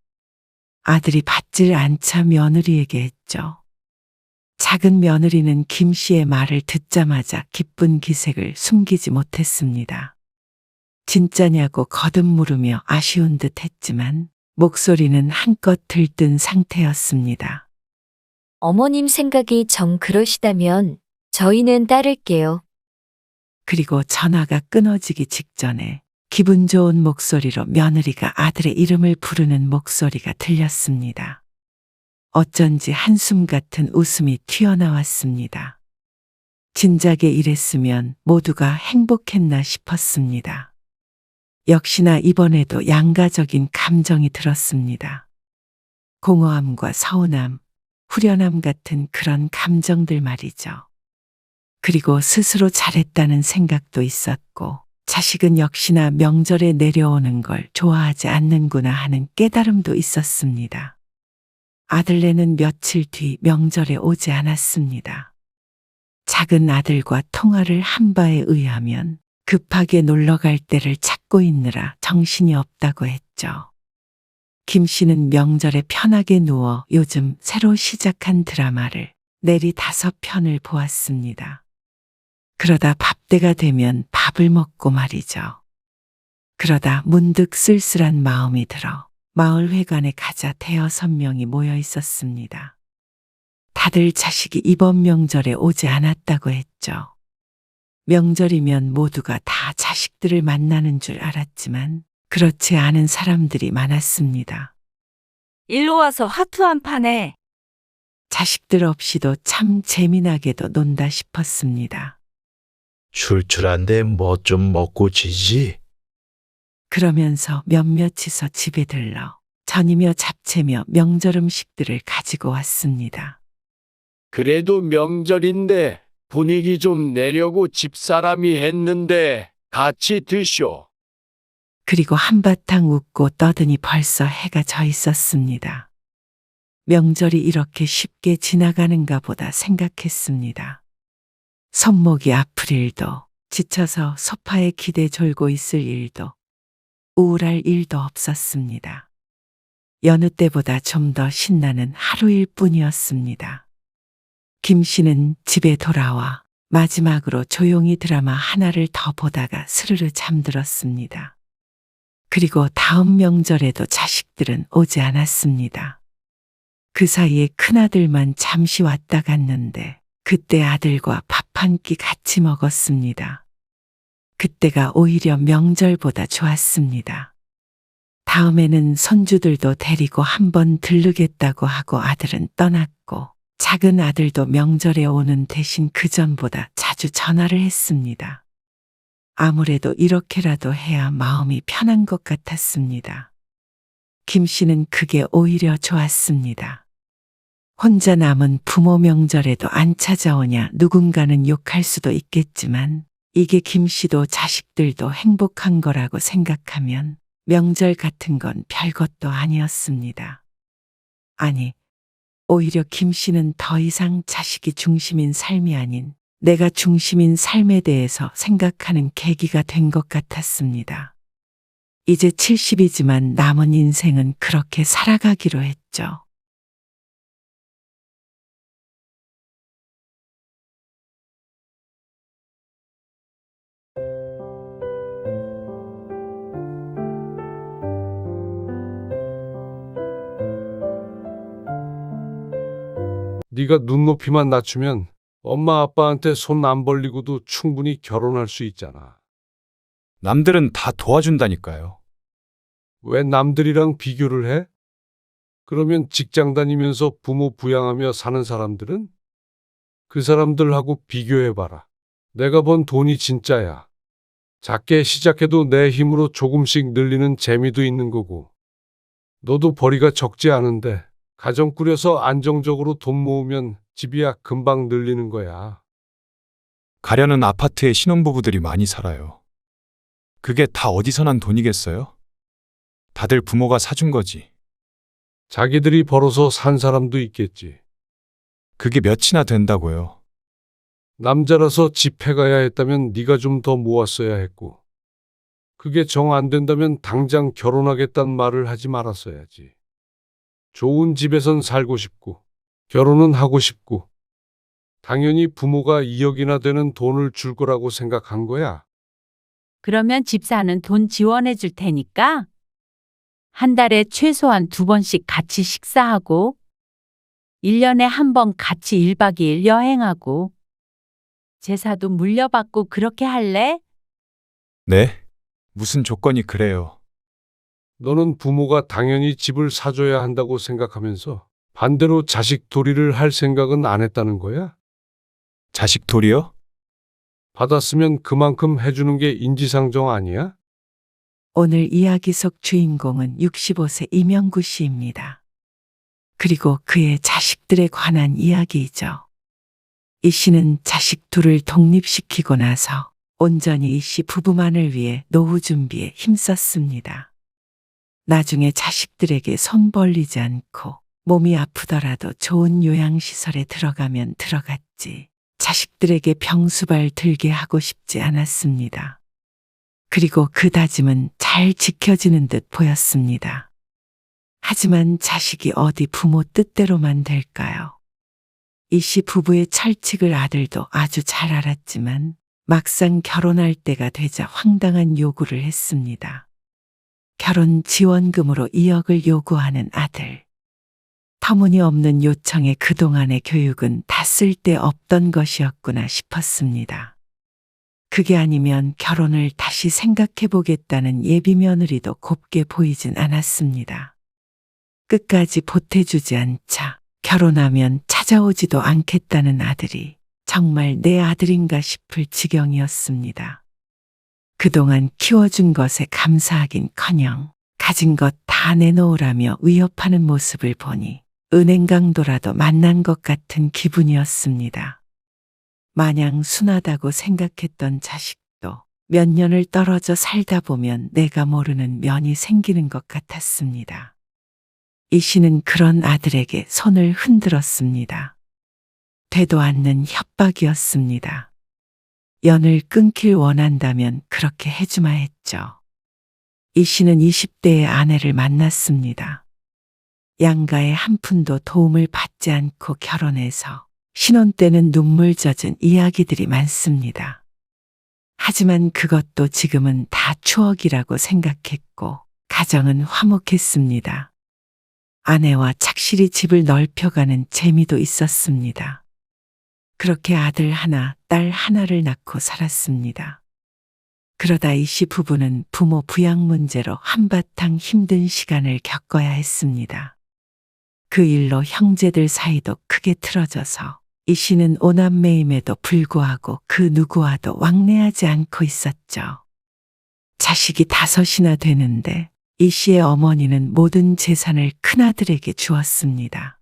아들이 받질 않자 며느리에게 했죠. 작은 며느리는 김 씨의 말을 듣자마자 기쁜 기색을 숨기지 못했습니다. 진짜냐고 거듭 물으며 아쉬운 듯 했지만 목소리는 한껏 들뜬 상태였습니다. 어머님 생각이 정 그러시다면 저희는 따를게요. 그리고 전화가 끊어지기 직전에 기분 좋은 목소리로 며느리가 아들의 이름을 부르는 목소리가 들렸습니다. 어쩐지 한숨 같은 웃음이 튀어나왔습니다. 진작에 이랬으면 모두가 행복했나 싶었습니다. 역시나 이번에도 양가적인 감정이 들었습니다. 공허함과 서운함, 후련함 같은 그런 감정들 말이죠. 그리고 스스로 잘했다는 생각도 있었고, 자식은 역시나 명절에 내려오는 걸 좋아하지 않는구나 하는 깨달음도 있었습니다. 아들네는 며칠 뒤 명절에 오지 않았습니다. 작은 아들과 통화를 한 바에 의하면 급하게 놀러 갈 때를 찾고 있느라 정신이 없다고 했죠. 김 씨는 명절에 편하게 누워 요즘 새로 시작한 드라마를 내리 5편을 보았습니다. 그러다 밥때가 되면 밥을 먹고 말이죠. 그러다 문득 쓸쓸한 마음이 들어 마을회관에 가자 5-6명이 모여 있었습니다. 다들 자식이 이번 명절에 오지 않았다고 했죠. 명절이면 모두가 다 자식들을 만나는 줄 알았지만 그렇지 않은 사람들이 많았습니다. 일로 와서 하트 한 판에. 자식들 없이도 참 재미나게도 논다 싶었습니다. 출출한데 뭐 좀 먹고 지지? 그러면서 몇몇이서 집에 들러 전이며 잡채며 명절 음식들을 가지고 왔습니다. 그래도 명절인데 분위기 좀 내려고 집사람이 했는데 같이 드쇼. 그리고 한바탕 웃고 떠드니 벌써 해가 져 있었습니다. 명절이 이렇게 쉽게 지나가는가 보다 생각했습니다. 손목이 아플 일도, 지쳐서 소파에 기대 졸고 있을 일도, 우울할 일도 없었습니다. 여느 때보다 좀 더 신나는 하루일 뿐이었습니다. 김 씨는 집에 돌아와 마지막으로 조용히 드라마 하나를 더 보다가 스르르 잠들었습니다. 그리고 다음 명절에도 자식들은 오지 않았습니다. 그 사이에 큰아들만 잠시 왔다 갔는데 그때 아들과 밥 한 끼 같이 먹었습니다. 그때가 오히려 명절보다 좋았습니다. 다음에는 손주들도 데리고 한번 들르겠다고 하고 아들은 떠났고 작은 아들도 명절에 오는 대신 그전보다 자주 전화를 했습니다. 아무래도 이렇게라도 해야 마음이 편한 것 같았습니다. 김 씨는 그게 오히려 좋았습니다. 혼자 남은 부모 명절에도 안 찾아오냐 누군가는 욕할 수도 있겠지만 이게 김 씨도 자식들도 행복한 거라고 생각하면 명절 같은 건 별것도 아니었습니다. 아니, 오히려 김 씨는 더 이상 자식이 중심인 삶이 아닌 내가 중심인 삶에 대해서 생각하는 계기가 된 것 같았습니다. 이제 70이지만 남은 인생은 그렇게 살아가기로 했죠. 네가 눈높이만 낮추면 엄마 아빠한테 손 안 벌리고도 충분히 결혼할 수 있잖아. 남들은 다 도와준다니까요. 왜 남들이랑 비교를 해? 그러면 직장 다니면서 부모 부양하며 사는 사람들은? 그 사람들하고 비교해봐라. 내가 번 돈이 진짜야. 작게 시작해도 내 힘으로 조금씩 늘리는 재미도 있는 거고. 너도 벌이가 적지 않은데 가정 꾸려서 안정적으로 돈 모으면 집이야 금방 늘리는 거야. 가려는 아파트에 신혼부부들이 많이 살아요. 그게 다 어디서 난 돈이겠어요? 다들 부모가 사준 거지. 자기들이 벌어서 산 사람도 있겠지. 그게 몇이나 된다고요. 남자라서 집해가야 했다면 네가 좀 더 모았어야 했고. 그게 정 안 된다면 당장 결혼하겠다는 말을 하지 말았어야지. 좋은 집에선 살고 싶고 결혼은 하고 싶고 당연히 부모가 2억이나 되는 돈을 줄 거라고 생각한 거야. 그러면 집 사는 돈 지원해 줄 테니까 한 달에 최소한 2번씩 같이 식사하고 1년에 1번 같이 1박 2일 여행하고 제사도 물려받고 그렇게 할래? 네? 무슨 조건이 그래요? 너는 부모가 당연히 집을 사줘야 한다고 생각하면서 반대로 자식 도리를 할 생각은 안 했다는 거야? 자식 도리요? 받았으면 그만큼 해주는 게 인지상정 아니야? 오늘 이야기 속 주인공은 65세 이명구 씨입니다. 그리고 그의 자식들에 관한 이야기이죠. 이 씨는 자식 둘을 독립시키고 나서 온전히 이 씨 부부만을 위해 노후 준비에 힘썼습니다. 나중에 자식들에게 손 벌리지 않고 몸이 아프더라도 좋은 요양시설에 들어가면 들어갔지. 자식들에게 병수발 들게 하고 싶지 않았습니다. 그리고 그 다짐은 잘 지켜지는 듯 보였습니다. 하지만 자식이 어디 부모 뜻대로만 될까요? 이 씨 부부의 철칙을 아들도 아주 잘 알았지만 막상 결혼할 때가 되자 황당한 요구를 했습니다. 결혼 지원금으로 2억을 요구하는 아들. 터무니없는 요청에 그동안의 교육은 다 쓸데없던 것이었구나 싶었습니다. 그게 아니면 결혼을 다시 생각해보겠다는 예비 며느리도 곱게 보이진 않았습니다. 끝까지 보태주지 않자 결혼하면 찾아오지도 않겠다는 아들이 정말 내 아들인가 싶을 지경이었습니다. 그동안 키워준 것에 감사하긴커녕 가진 것 다 내놓으라며 위협하는 모습을 보니 은행 강도라도 만난 것 같은 기분이었습니다. 마냥 순하다고 생각했던 자식도 몇 년을 떨어져 살다 보면 내가 모르는 면이 생기는 것 같았습니다. 이 씨는 그런 아들에게 손을 흔들었습니다. 되도 않는 협박이었습니다. 연을 끊길 원한다면 그렇게 해주마 했죠. 이 씨는 20대의 아내를 만났습니다. 양가의 한 푼도 도움을 받지 않고 결혼해서 신혼 때는 눈물 젖은 이야기들이 많습니다. 하지만 그것도 지금은 다 추억이라고 생각했고 가정은 화목했습니다. 아내와 착실히 집을 넓혀가는 재미도 있었습니다. 그렇게 아들 하나, 딸 하나를 낳고 살았습니다. 그러다 이씨 부부는 부모 부양 문제로 한바탕 힘든 시간을 겪어야 했습니다. 그 일로 형제들 사이도 크게 틀어져서 이 씨는 오남매임에도 불구하고 그 누구와도 왕래하지 않고 있었죠. 자식이 5이나 되는데 이 씨의 어머니는 모든 재산을 큰아들에게 주었습니다.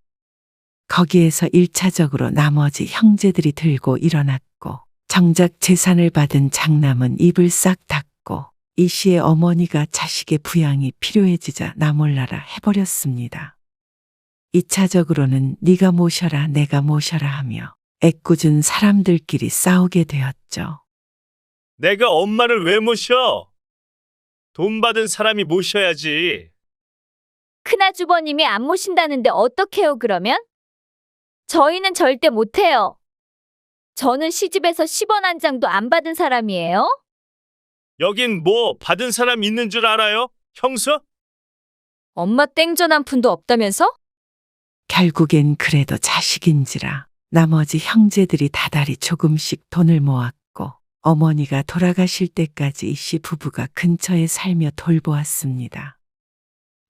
거기에서 1차적으로 나머지 형제들이 들고 일어났고 정작 재산을 받은 장남은 입을 싹 닫고 이 씨의 어머니가 자식의 부양이 필요해지자 나몰라라 해버렸습니다. 2차적으로는 네가 모셔라 내가 모셔라 하며 애꿎은 사람들끼리 싸우게 되었죠. 내가 엄마를 왜 모셔? 돈 받은 사람이 모셔야지. 큰아주버님이 안 모신다는데 어떡해요, 그러면? 저희는 절대 못해요. 저는 시집에서 10원 한 장도 안 받은 사람이에요. 여긴 뭐 받은 사람 있는 줄 알아요? 형수? 엄마 땡전 한 푼도 없다면서? 결국엔 그래도 자식인지라 나머지 형제들이 다달이 조금씩 돈을 모았고 어머니가 돌아가실 때까지 이 씨 부부가 근처에 살며 돌보았습니다.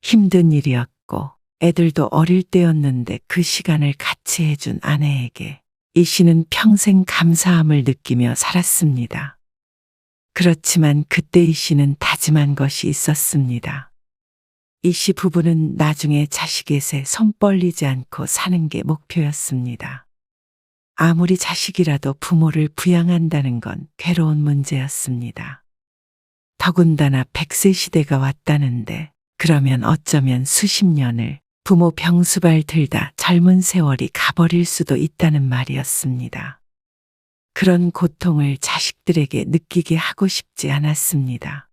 힘든 일이었고 애들도 어릴 때였는데 그 시간을 같이 해준 아내에게 이 씨는 평생 감사함을 느끼며 살았습니다. 그렇지만 그때 이 씨는 다짐한 것이 있었습니다. 이 씨 부부는 나중에 자식에게 손 벌리지 않고 사는 게 목표였습니다. 아무리 자식이라도 부모를 부양한다는 건 괴로운 문제였습니다. 더군다나 100세 시대가 왔다는데 그러면 어쩌면 수십 년을 부모 병수발 들다 젊은 세월이 가버릴 수도 있다는 말이었습니다. 그런 고통을 자식들에게 느끼게 하고 싶지 않았습니다.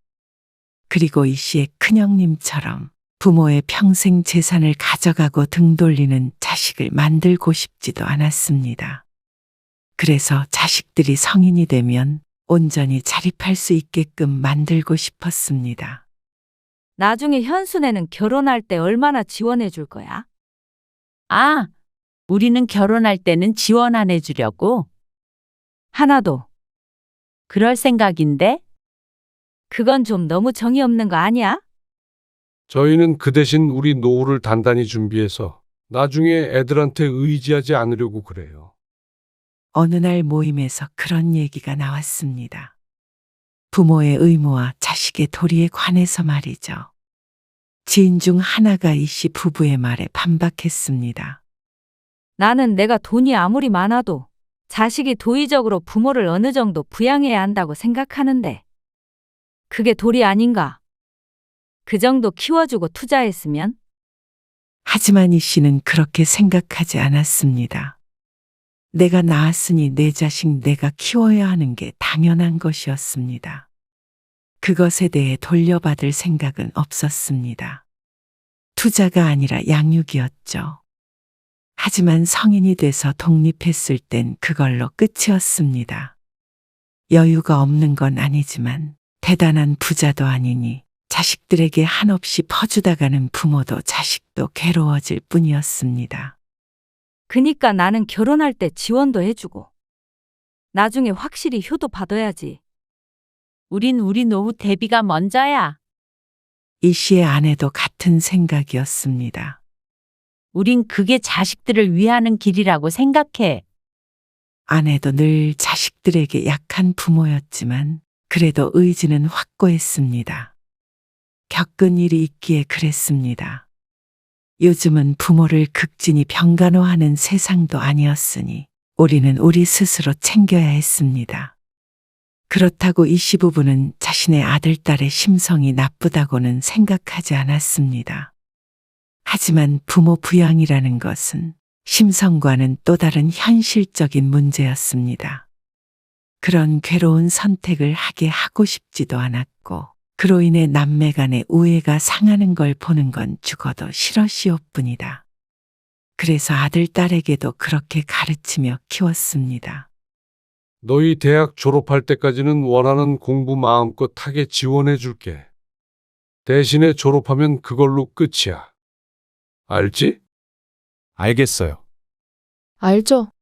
그리고 이 씨의 큰형님처럼 부모의 평생 재산을 가져가고 등 돌리는 자식을 만들고 싶지도 않았습니다. 그래서 자식들이 성인이 되면 온전히 자립할 수 있게끔 만들고 싶었습니다. 나중에 현순애는 결혼할 때 얼마나 지원해 줄 거야? 아, 우리는 결혼할 때는 지원 안 해주려고. 하나도. 그럴 생각인데? 그건 좀 너무 정이 없는 거 아니야? 저희는 그 대신 우리 노후를 단단히 준비해서 나중에 애들한테 의지하지 않으려고 그래요. 어느 날 모임에서 그런 얘기가 나왔습니다. 부모의 의무와 자식의 도리에 관해서 말이죠. 지인 중 하나가 이 씨 부부의 말에 반박했습니다. 나는 내가 돈이 아무리 많아도 자식이 도의적으로 부모를 어느 정도 부양해야 한다고 생각하는데 그게 도리 아닌가? 그 정도 키워주고 투자했으면? 하지만 이 씨는 그렇게 생각하지 않았습니다. 내가 낳았으니 내 자식 내가 키워야 하는 게 당연한 것이었습니다. 그것에 대해 돌려받을 생각은 없었습니다. 투자가 아니라 양육이었죠. 하지만 성인이 돼서 독립했을 땐 그걸로 끝이었습니다. 여유가 없는 건 아니지만 대단한 부자도 아니니 자식들에게 한없이 퍼주다가는 부모도 자식도 괴로워질 뿐이었습니다. 그니까 나는 결혼할 때 지원도 해주고 나중에 확실히 효도 받아야지. 우린 우리 노후 대비가 먼저야. 이 씨의 아내도 같은 생각이었습니다. 우린 그게 자식들을 위하는 길이라고 생각해. 아내도 늘 자식들에게 약한 부모였지만 그래도 의지는 확고했습니다. 겪은 일이 있기에 그랬습니다. 요즘은 부모를 극진히 병간호하는 세상도 아니었으니 우리는 우리 스스로 챙겨야 했습니다. 그렇다고 이 씨 부부는 자신의 아들, 딸의 심성이 나쁘다고는 생각하지 않았습니다. 하지만 부모 부양이라는 것은 심성과는 또 다른 현실적인 문제였습니다. 그런 괴로운 선택을 하게 하고 싶지도 않았고 그로 인해 남매 간의 우애가 상하는 걸 보는 건 죽어도 싫었시옵뿐이다. 그래서 아들, 딸에게도 그렇게 가르치며 키웠습니다. 너희 대학 졸업할 때까지는 원하는 공부 마음껏 하게 지원해 줄게. 대신에 졸업하면 그걸로 끝이야. 알지? 알겠어요. 알죠?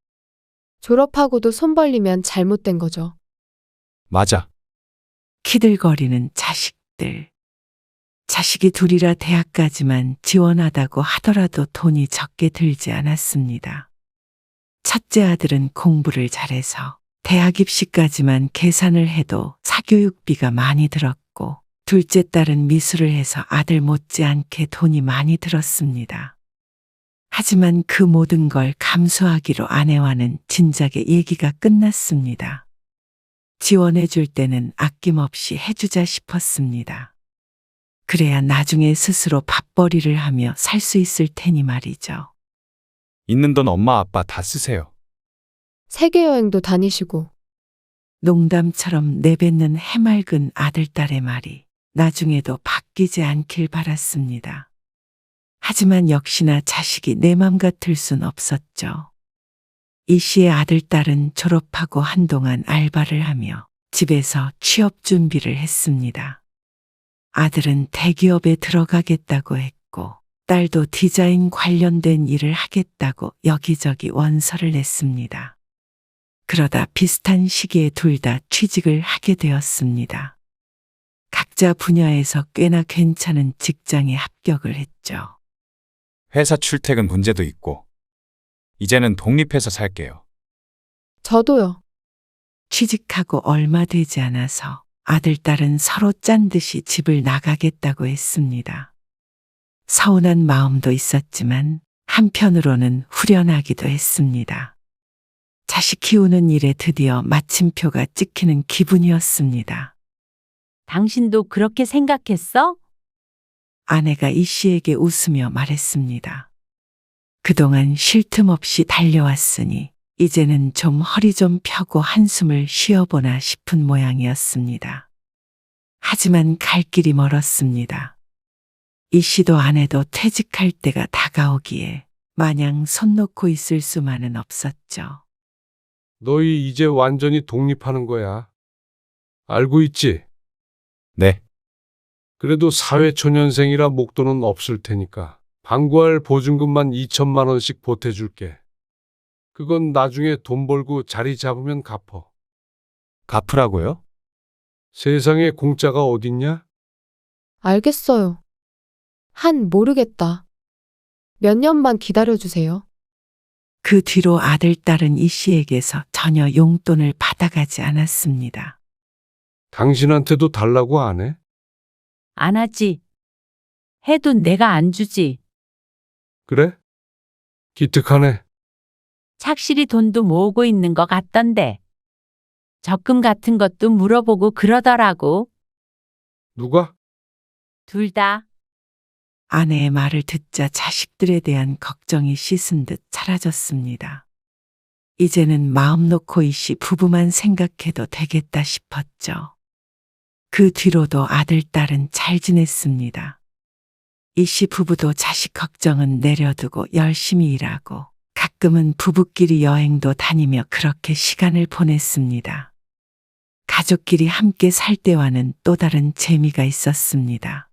졸업하고도 손 벌리면 잘못된 거죠. 맞아. 키들거리는 자식들. 자식이 둘이라 대학까지만 지원하다고 하더라도 돈이 적게 들지 않았습니다. 첫째 아들은 공부를 잘해서 대학 입시까지만 계산을 해도 사교육비가 많이 들었고, 둘째 딸은 미술을 해서 아들 못지않게 돈이 많이 들었습니다. 하지만 그 모든 걸 감수하기로 아내와는 진작에 얘기가 끝났습니다. 지원해 줄 때는 아낌없이 해주자 싶었습니다. 그래야 나중에 스스로 밥벌이를 하며 살 수 있을 테니 말이죠. 있는 돈 엄마 아빠 다 쓰세요. 세계 여행도 다니시고. 농담처럼 내뱉는 해맑은 아들딸의 말이 나중에도 바뀌지 않길 바랐습니다. 하지만 역시나 자식이 내 맘 같을 순 없었죠. 이 씨의 아들딸은 졸업하고 한동안 알바를 하며 집에서 취업 준비를 했습니다. 아들은 대기업에 들어가겠다고 했고, 딸도 디자인 관련된 일을 하겠다고 여기저기 원서를 냈습니다. 그러다 비슷한 시기에 둘 다 취직을 하게 되었습니다. 각자 분야에서 꽤나 괜찮은 직장에 합격을 했죠. 회사 출퇴근 문제도 있고. 이제는 독립해서 살게요. 저도요. 취직하고 얼마 되지 않아서 아들, 딸은 서로 짠 듯이 집을 나가겠다고 했습니다. 서운한 마음도 있었지만 한편으로는 후련하기도 했습니다. 자식 키우는 일에 드디어 마침표가 찍히는 기분이었습니다. 당신도 그렇게 생각했어? 아내가 이 씨에게 웃으며 말했습니다. 그동안 쉴 틈 없이 달려왔으니 이제는 좀 허리 좀 펴고 한숨을 쉬어보나 싶은 모양이었습니다. 하지만 갈 길이 멀었습니다. 이 씨도 아내도 퇴직할 때가 다가오기에 마냥 손 놓고 있을 수만은 없었죠. 너희 이제 완전히 독립하는 거야. 알고 있지? 네. 그래도 사회초년생이라 목돈은 없을 테니까 방구할 보증금만 2천만 원씩 보태줄게. 그건 나중에 돈 벌고 자리 잡으면 갚어. 갚으라고요? 세상에 공짜가 어딨냐? 알겠어요. 모르겠다. 몇 년만 기다려주세요. 그 뒤로 아들, 딸은 이 씨에게서 전혀 용돈을 받아가지 않았습니다. 당신한테도 달라고 안 해? 안 하지. 해도 내가 안 주지. 그래? 기특하네. 착실히 돈도 모으고 있는 것 같던데. 적금 같은 것도 물어보고 그러더라고. 누가? 둘 다. 아내의 말을 듣자 자식들에 대한 걱정이 씻은 듯 사라졌습니다. 이제는 마음 놓고 이 씨 부부만 생각해도 되겠다 싶었죠. 그 뒤로도 아들, 딸은 잘 지냈습니다. 이 씨 부부도 자식 걱정은 내려두고 열심히 일하고 가끔은 부부끼리 여행도 다니며 그렇게 시간을 보냈습니다. 가족끼리 함께 살 때와는 또 다른 재미가 있었습니다.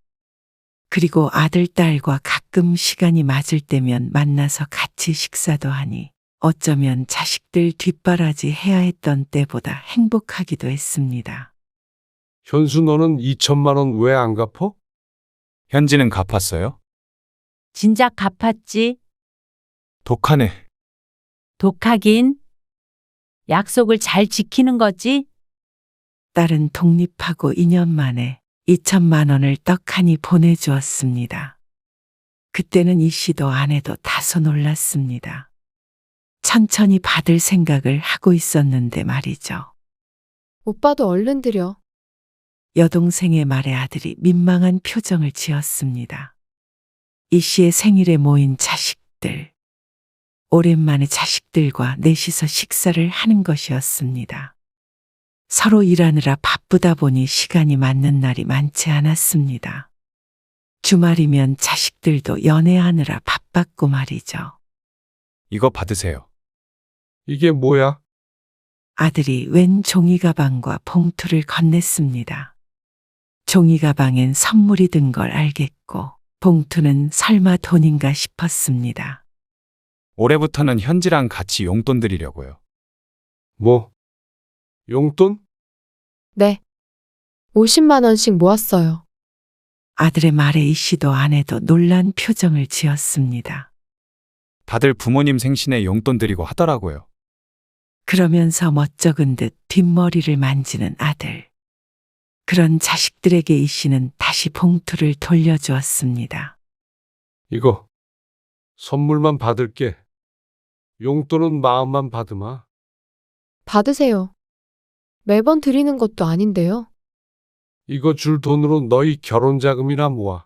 그리고 아들, 딸과 가끔 시간이 맞을 때면 만나서 같이 식사도 하니 어쩌면 자식들 뒷바라지 해야 했던 때보다 행복하기도 했습니다. 현수 너는 2천만 원 왜 안 갚어? 현지는 갚았어요? 진작 갚았지. 독하네. 독하긴. 약속을 잘 지키는 거지. 딸은 독립하고 2년 만에 2천만 원을 떡하니 보내주었습니다. 그때는 이 씨도 아내도 다소 놀랐습니다. 천천히 받을 생각을 하고 있었는데 말이죠. 오빠도 얼른 드려. 여동생의 말에 아들이 민망한 표정을 지었습니다. 이 씨의 생일에 모인 자식들. 오랜만에 자식들과 넷이서 식사를 하는 것이었습니다. 서로 일하느라 바쁘다 보니 시간이 맞는 날이 많지 않았습니다. 주말이면 자식들도 연애하느라 바빴고 말이죠. 이거 받으세요. 이게 뭐야? 아들이 웬 종이가방과 봉투를 건넸습니다. 종이가방엔 선물이 든 걸 알겠고 봉투는 설마 돈인가 싶었습니다. 올해부터는 현지랑 같이 용돈 드리려고요. 뭐? 용돈? 네. 50만 원씩 모았어요. 아들의 말에 이 씨도 아내도 놀란 표정을 지었습니다. 다들 부모님 생신에 용돈 드리고 하더라고요. 그러면서 멋쩍은 듯 뒷머리를 만지는 아들. 그런 자식들에게 이 씨는 다시 봉투를 돌려주었습니다. 이거 선물만 받을게. 용돈은 마음만 받으마. 받으세요. 매번 드리는 것도 아닌데요. 이거 줄 돈으로 너희 결혼 자금이나 모아.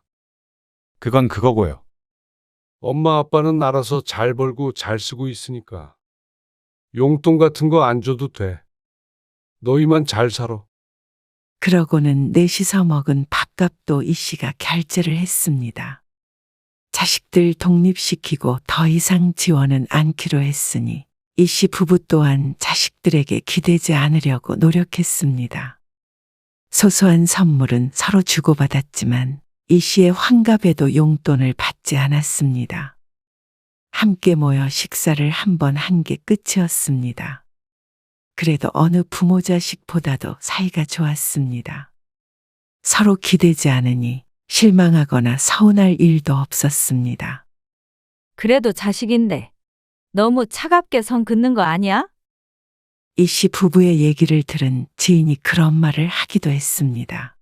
그건 그거고요. 엄마 아빠는 알아서 잘 벌고 잘 쓰고 있으니까. 용돈 같은 거 안 줘도 돼. 너희만 잘 살아. 그러고는 넷이서 먹은 밥값도 이 씨가 결제를 했습니다. 자식들 독립시키고 더 이상 지원은 않기로 했으니 이 씨 부부 또한 자식들에게 기대지 않으려고 노력했습니다. 소소한 선물은 서로 주고받았지만 이 씨의 환갑에도 용돈을 받지 않았습니다. 함께 모여 식사를 한 번 한 게 끝이었습니다. 그래도 어느 부모 자식보다도 사이가 좋았습니다. 서로 기대지 않으니 실망하거나 서운할 일도 없었습니다. 그래도 자식인데 너무 차갑게 선 긋는 거 아니야? 이 씨 부부의 얘기를 들은 지인이 그런 말을 하기도 했습니다.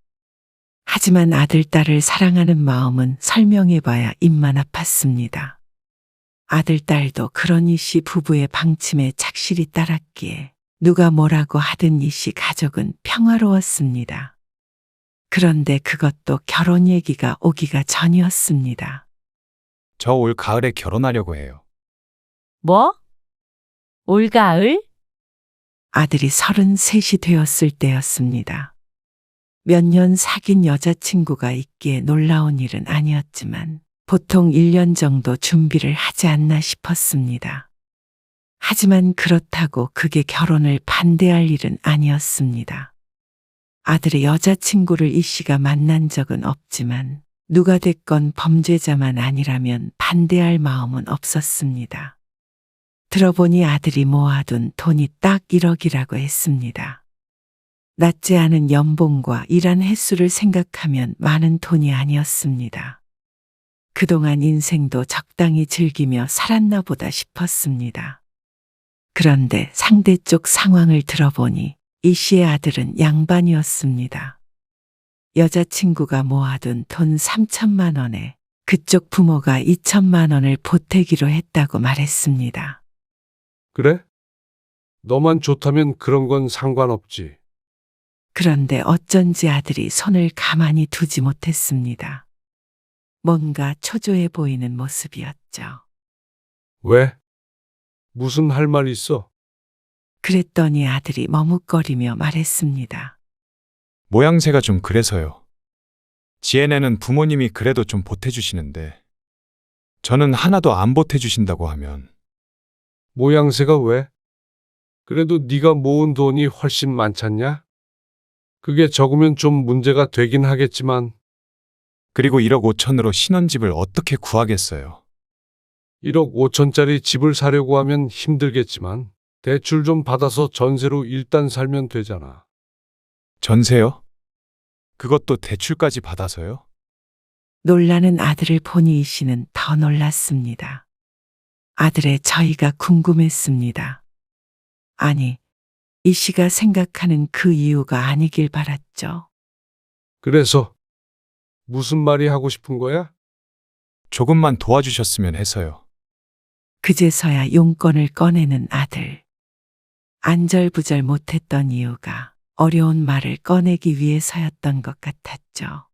하지만 아들, 딸을 사랑하는 마음은 설명해봐야 입만 아팠습니다. 아들, 딸도 그런 이 씨 부부의 방침에 착실히 따랐기에 누가 뭐라고 하든 이 씨 가족은 평화로웠습니다. 그런데 그것도 결혼 얘기가 오기가 전이었습니다. 저 올 가을에 결혼하려고 해요. 뭐? 올가을? 아들이 33이 되었을 때였습니다. 몇 년 사귄 여자친구가 있기에 놀라운 일은 아니었지만 보통 1년 정도 준비를 하지 않나 싶었습니다. 하지만 그렇다고 그게 결혼을 반대할 일은 아니었습니다. 아들의 여자친구를 이 씨가 만난 적은 없지만 누가 됐건 범죄자만 아니라면 반대할 마음은 없었습니다. 들어보니 아들이 모아둔 돈이 딱 1억이라고 했습니다. 낮지 않은 연봉과 일한 횟수를 생각하면 많은 돈이 아니었습니다. 그동안 인생도 적당히 즐기며 살았나 보다 싶었습니다. 그런데 상대 쪽 상황을 들어보니 이 씨의 아들은 양반이었습니다. 여자친구가 모아둔 돈 3천만 원에 그쪽 부모가 2천만 원을 보태기로 했다고 말했습니다. 그래? 너만 좋다면 그런 건 상관없지. 그런데 어쩐지 아들이 손을 가만히 두지 못했습니다. 뭔가 초조해 보이는 모습이었죠. 왜? 무슨 할 말 있어? 그랬더니 아들이 머뭇거리며 말했습니다. 모양새가 좀 그래서요. 지혜네는 부모님이 그래도 좀 보태주시는데 저는 하나도 안 보태주신다고 하면 모양새가 왜? 그래도 네가 모은 돈이 훨씬 많잖냐? 그게 적으면 좀 문제가 되긴 하겠지만 그리고 1억 5천으로 신혼집을 어떻게 구하겠어요. 1억 5천짜리 집을 사려고 하면 힘들겠지만 대출 좀 받아서 전세로 일단 살면 되잖아. 전세요? 그것도 대출까지 받아서요? 놀라는 아들을 보니 이 씨는 더 놀랐습니다. 아들의 저희가 궁금했습니다. 아니, 이 씨가 생각하는 그 이유가 아니길 바랐죠. 그래서 무슨 말이 하고 싶은 거야? 조금만 도와주셨으면 해서요. 그제서야 용건을 꺼내는 아들. 안절부절 못했던 이유가 어려운 말을 꺼내기 위해서였던 것 같았죠.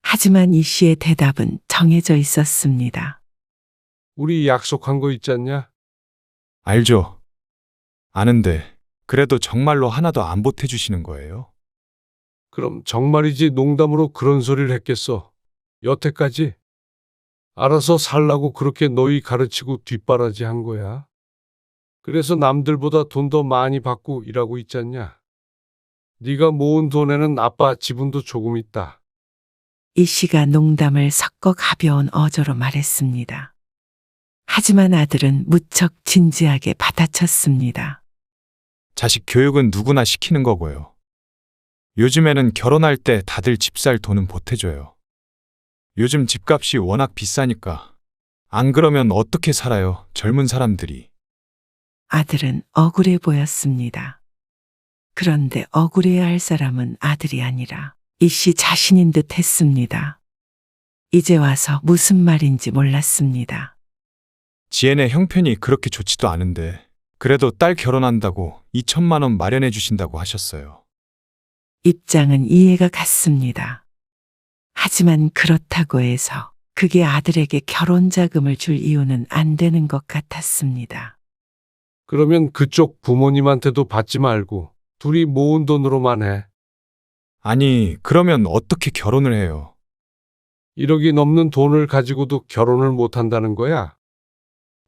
하지만 이 씨의 대답은 정해져 있었습니다. 우리 약속한 거 있잖냐? 알죠. 아는데 그래도 정말로 하나도 안 보태주시는 거예요? 그럼 정말이지 농담으로 그런 소리를 했겠어. 여태까지 알아서 살라고 그렇게 너희 가르치고 뒷바라지 한 거야. 그래서 남들보다 돈 더 많이 받고 일하고 있잖냐. 네가 모은 돈에는 아빠 지분도 조금 있다. 이 씨가 농담을 섞어 가벼운 어조로 말했습니다. 하지만 아들은 무척 진지하게 받아쳤습니다. 자식 교육은 누구나 시키는 거고요. 요즘에는 결혼할 때 다들 집 살 돈은 보태줘요. 요즘 집값이 워낙 비싸니까. 안 그러면 어떻게 살아요, 젊은 사람들이. 아들은 억울해 보였습니다. 그런데 억울해야 할 사람은 아들이 아니라 이 씨 자신인 듯 했습니다. 이제 와서 무슨 말인지 몰랐습니다. 지혜네 형편이 그렇게 좋지도 않은데 그래도 딸 결혼한다고 2천만 원 마련해 주신다고 하셨어요. 입장은 이해가 갔습니다. 하지만 그렇다고 해서 그게 아들에게 결혼 자금을 줄 이유는 안 되는 것 같았습니다. 그러면 그쪽 부모님한테도 받지 말고 둘이 모은 돈으로만 해. 아니, 그러면 어떻게 결혼을 해요? 1억이 넘는 돈을 가지고도 결혼을 못 한다는 거야?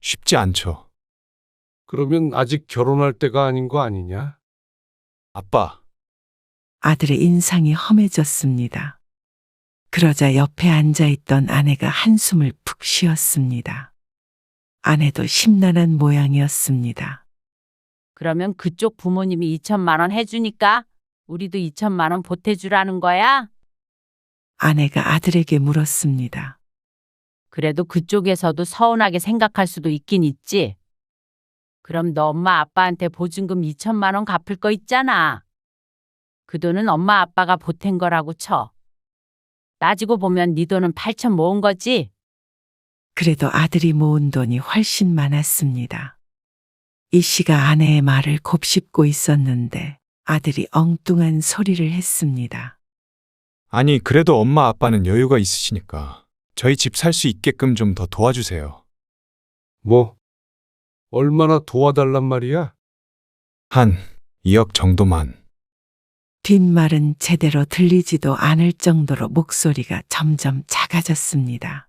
쉽지 않죠. 그러면 아직 결혼할 때가 아닌 거 아니냐? 아빠, 아들의 인상이 험해졌습니다. 그러자 옆에 앉아있던 아내가 한숨을 푹 쉬었습니다. 아내도 심란한 모양이었습니다. 그러면 그쪽 부모님이 2천만 원 해주니까 우리도 2천만 원 보태주라는 거야? 아내가 아들에게 물었습니다. 그래도 그쪽에서도 서운하게 생각할 수도 있긴 있지. 그럼 너 엄마 아빠한테 보증금 2천만 원 갚을 거 있잖아. 그 돈은 엄마 아빠가 보탠 거라고 쳐. 따지고 보면 네 돈은 8천 모은 거지? 그래도 아들이 모은 돈이 훨씬 많았습니다. 이 씨가 아내의 말을 곱씹고 있었는데 아들이 엉뚱한 소리를 했습니다. 아니, 그래도 엄마 아빠는 여유가 있으시니까 저희 집 살 수 있게끔 좀 더 도와주세요. 뭐? 얼마나 도와달란 말이야? 한 2억 정도만. 뒷말은 제대로 들리지도 않을 정도로 목소리가 점점 작아졌습니다.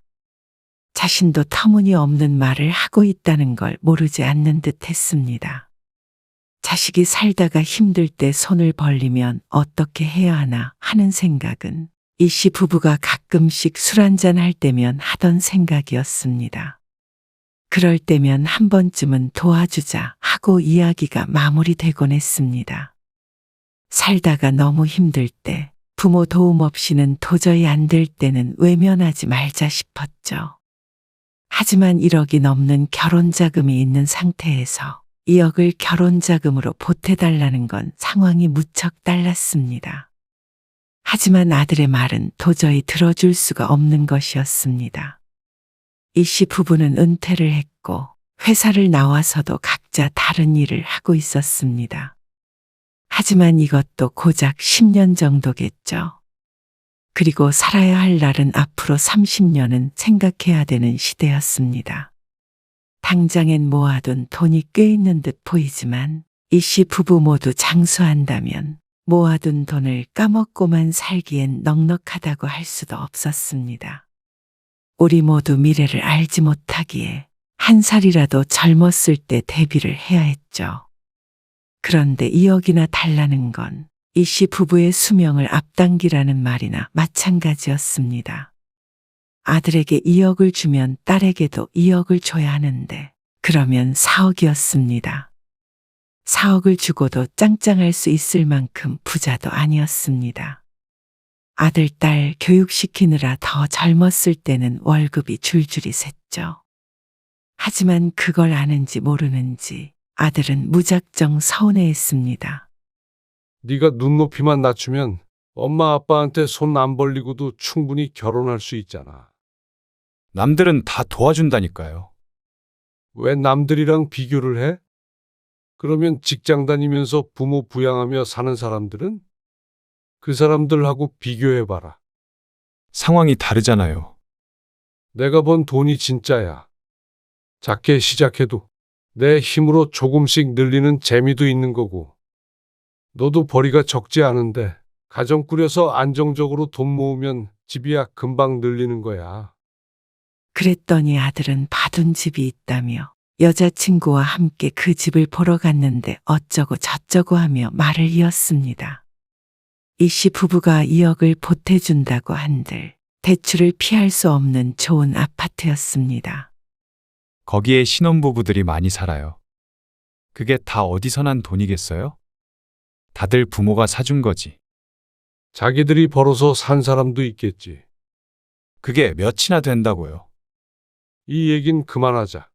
자신도 터무니없는 말을 하고 있다는 걸 모르지 않는 듯 했습니다. 자식이 살다가 힘들 때 손을 벌리면 어떻게 해야 하나 하는 생각은 이 씨 부부가 가끔씩 술 한잔 할 때면 하던 생각이었습니다. 그럴 때면 한 번쯤은 도와주자 하고 이야기가 마무리되곤 했습니다. 살다가 너무 힘들 때, 부모 도움 없이는 도저히 안 될 때는 외면하지 말자 싶었죠. 하지만 1억이 넘는 결혼 자금이 있는 상태에서 2억을 결혼 자금으로 보태달라는 건 상황이 무척 달랐습니다. 하지만 아들의 말은 도저히 들어줄 수가 없는 것이었습니다. 이 씨 부부는 은퇴를 했고 회사를 나와서도 각자 다른 일을 하고 있었습니다. 하지만 이것도 고작 10년 정도겠죠. 그리고 살아야 할 날은 앞으로 30년은 생각해야 되는 시대였습니다. 당장엔 모아둔 돈이 꽤 있는 듯 보이지만 이 씨 부부 모두 장수한다면 모아둔 돈을 까먹고만 살기엔 넉넉하다고 할 수도 없었습니다. 우리 모두 미래를 알지 못하기에 한 살이라도 젊었을 때 대비를 해야 했죠. 그런데 2억이나 달라는 건 이 씨 부부의 수명을 앞당기라는 말이나 마찬가지였습니다. 아들에게 2억을 주면 딸에게도 2억을 줘야 하는데 그러면 4억이었습니다. 4억을 주고도 짱짱할 수 있을 만큼 부자도 아니었습니다. 아들, 딸 교육시키느라 더 젊었을 때는 월급이 줄줄이 샜죠. 하지만 그걸 아는지 모르는지 아들은 무작정 서운해했습니다. 네가 눈높이만 낮추면 엄마 아빠한테 손 안 벌리고도 충분히 결혼할 수 있잖아. 남들은 다 도와준다니까요. 왜 남들이랑 비교를 해? 그러면 직장 다니면서 부모 부양하며 사는 사람들은? 그 사람들하고 비교해봐라. 상황이 다르잖아요. 내가 번 돈이 진짜야. 작게 시작해도 내 힘으로 조금씩 늘리는 재미도 있는 거고. 너도 벌이가 적지 않은데 가정 꾸려서 안정적으로 돈 모으면 집이야 금방 늘리는 거야. 그랬더니 아들은 봐둔 집이 있다며 여자친구와 함께 그 집을 보러 갔는데 어쩌고 저쩌고 하며 말을 이었습니다. 이 씨 부부가 2억을 보태준다고 한들 대출을 피할 수 없는 좋은 아파트였습니다. 거기에 신혼부부들이 많이 살아요. 그게 다 어디서 난 돈이겠어요? 다들 부모가 사준 거지. 자기들이 벌어서 산 사람도 있겠지. 그게 몇이나 된다고요? 이 얘긴 그만하자.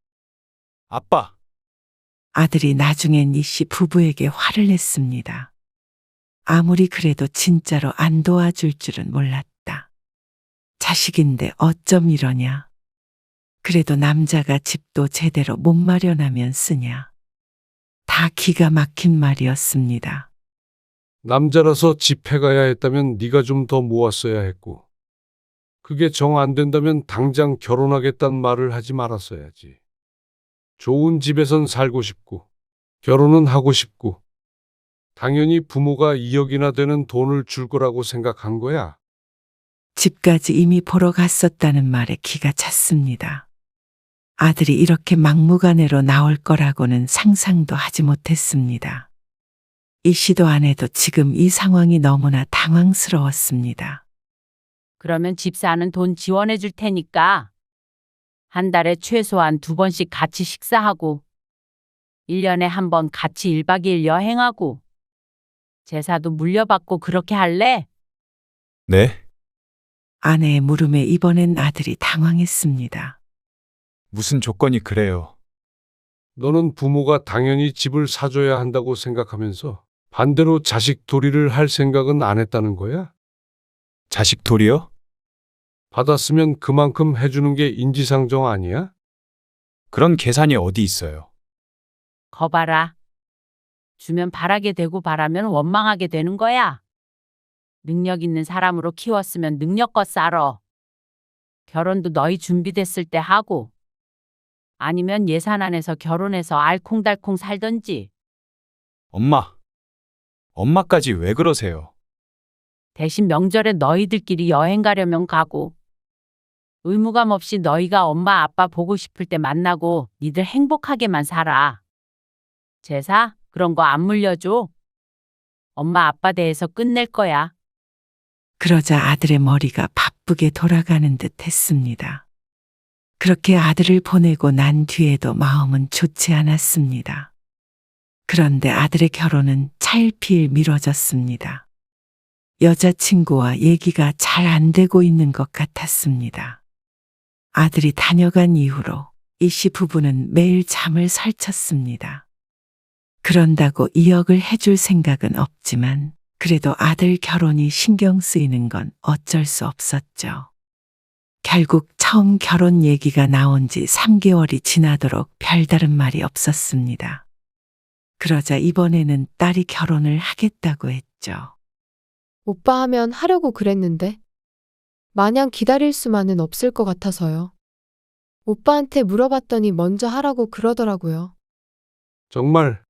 아빠, 아들이 나중엔 이 씨 부부에게 화를 냈습니다. 아무리 그래도 진짜로 안 도와줄 줄은 몰랐다. 자식인데 어쩜 이러냐. 그래도 남자가 집도 제대로 못 마련하면 쓰냐. 다 기가 막힌 말이었습니다. 남자라서 집해가야 했다면 네가 좀 더 모았어야 했고. 그게 정 안 된다면 당장 결혼하겠단 말을 하지 말았어야지. 좋은 집에선 살고 싶고, 결혼은 하고 싶고, 당연히 부모가 2억이나 되는 돈을 줄 거라고 생각한 거야. 집까지 이미 보러 갔었다는 말에 기가 찼습니다. 아들이 이렇게 막무가내로 나올 거라고는 상상도 하지 못했습니다. 이 씨도 아내도 지금 이 상황이 너무나 당황스러웠습니다. 그러면 집 사는 돈 지원해 줄 테니까 한 달에 최소한 2번씩 같이 식사하고 1년에 한 번 같이 1박 2일 여행하고 제사도 물려받고 그렇게 할래? 네? 아내의 물음에 이번엔 아들이 당황했습니다. 무슨 조건이 그래요? 너는 부모가 당연히 집을 사줘야 한다고 생각하면서 반대로 자식 도리를 할 생각은 안 했다는 거야? 자식 도리요? 받았으면 그만큼 해주는 게 인지상정 아니야? 그런 계산이 어디 있어요? 거봐라. 주면 바라게 되고 바라면 원망하게 되는 거야. 능력 있는 사람으로 키웠으면 능력껏 살아. 결혼도 너희 준비됐을 때 하고 아니면 예산 안에서 결혼해서 알콩달콩 살던지. 엄마까지 왜 그러세요? 대신 명절에 너희들끼리 여행 가려면 가고 의무감 없이 너희가 엄마 아빠 보고 싶을 때 만나고 니들 행복하게만 살아. 제사 그런 거 안 물려줘. 엄마 아빠 대해서 끝낼 거야. 그러자 아들의 머리가 바쁘게 돌아가는 듯 했습니다. 그렇게 아들을 보내고 난 뒤에도 마음은 좋지 않았습니다. 그런데 아들의 결혼은 차일피일 미뤄졌습니다. 여자친구와 얘기가 잘 안 되고 있는 것 같았습니다. 아들이 다녀간 이후로 이 씨 부부는 매일 잠을 설쳤습니다. 그런다고 2억을 해줄 생각은 없지만 그래도 아들 결혼이 신경 쓰이는 건 어쩔 수 없었죠. 결국 처음 결혼 얘기가 나온 지 3개월이 지나도록 별다른 말이 없었습니다. 그러자 이번에는 딸이 결혼을 하겠다고 했죠. 오빠 하면 하려고 그랬는데 마냥 기다릴 수만은 없을 것 같아서요. 오빠한테 물어봤더니 먼저 하라고 그러더라고요. 정말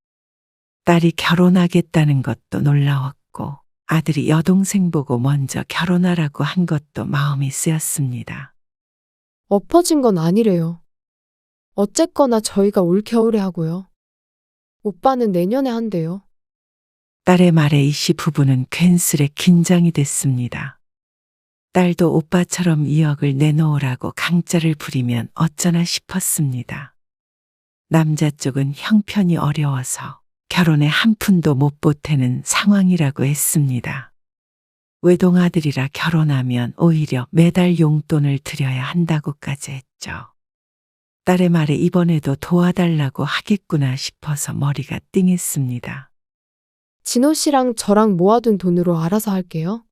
딸이 결혼하겠다는 것도 놀라웠고 아들이 여동생 보고 먼저 결혼하라고 한 것도 마음이 쓰였습니다. 엎어진 건 아니래요. 어쨌거나 저희가 올 겨울에 하고요. 오빠는 내년에 한대요. 딸의 말에 이 씨 부부는 괜스레 긴장이 됐습니다. 딸도 오빠처럼 2억을 내놓으라고 강짜를 부리면 어쩌나 싶었습니다. 남자 쪽은 형편이 어려워서 결혼에 한 푼도 못 보태는 상황이라고 했습니다. 외동아들이라 결혼하면 오히려 매달 용돈을 드려야 한다고까지 했죠. 딸의 말에 이번에도 도와달라고 하겠구나 싶어서 머리가 띵했습니다. 진호 씨랑 저랑 모아둔 돈으로 알아서 할게요.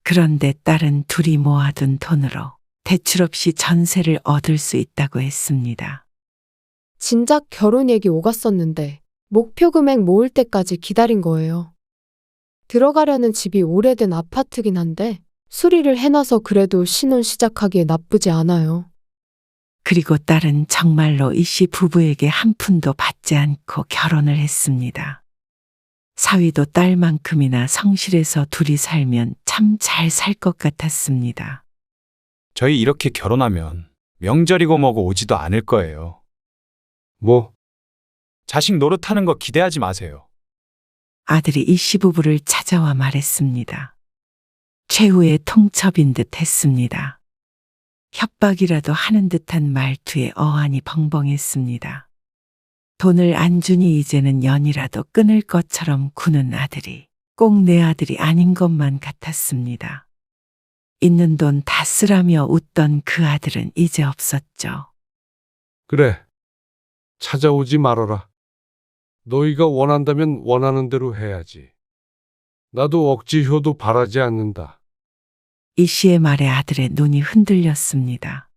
그런데 딸은 둘이 모아둔 돈으로 대출 없이 전세를 얻을 수 있다고 했습니다. 진작 결혼 얘기 오갔었는데 목표 금액 모을 때까지 기다린 거예요. 들어가려는 집이 오래된 아파트긴 한데 수리를 해놔서 그래도 신혼 시작하기에 나쁘지 않아요. 그리고 딸은 정말로 이 씨 부부에게 한 푼도 받지 않고 결혼을 했습니다. 사위도 딸만큼이나 성실해서 둘이 살면 참 잘 살 것 같았습니다. 저희 이렇게 결혼하면 명절이고 뭐고 오지도 않을 거예요. 뭐? 자식 노릇하는 거 기대하지 마세요. 아들이 이 씨 부부를 찾아와 말했습니다. 최후의 통첩인 듯 했습니다. 협박이라도 하는 듯한 말투에 어안이 벙벙했습니다. 돈을 안 주니 이제는 연이라도 끊을 것처럼 구는 아들이 꼭 내 아들이 아닌 것만 같았습니다. 있는 돈 다 쓰라며 웃던 그 아들은 이제 없었죠. 그래. 찾아오지 말아라. 너희가 원한다면 원하는 대로 해야지. 나도 억지 효도 바라지 않는다. 이 씨의 말에 아들의 눈이 흔들렸습니다.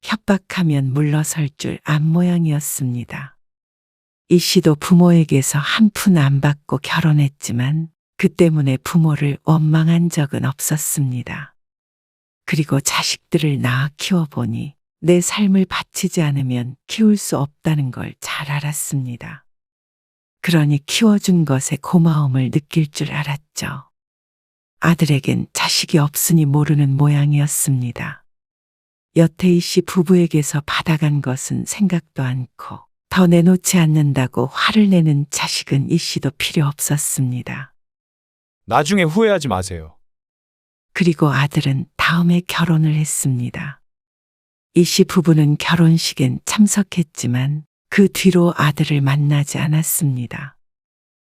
협박하면 물러설 줄 안 모양이었습니다. 이 씨도 부모에게서 한 푼 안 받고 결혼했지만 그 때문에 부모를 원망한 적은 없었습니다. 그리고 자식들을 낳아 키워보니 내 삶을 바치지 않으면 키울 수 없다는 걸 잘 알았습니다. 그러니 키워준 것에 고마움을 느낄 줄 알았죠. 아들에겐 자식이 없으니 모르는 모양이었습니다. 여태 이 씨 부부에게서 받아간 것은 생각도 않고 더 내놓지 않는다고 화를 내는 자식은 이 씨도 필요 없었습니다. 나중에 후회하지 마세요. 그리고 아들은 다음에 결혼을 했습니다. 이 씨 부부는 결혼식엔 참석했지만 그 뒤로 아들을 만나지 않았습니다.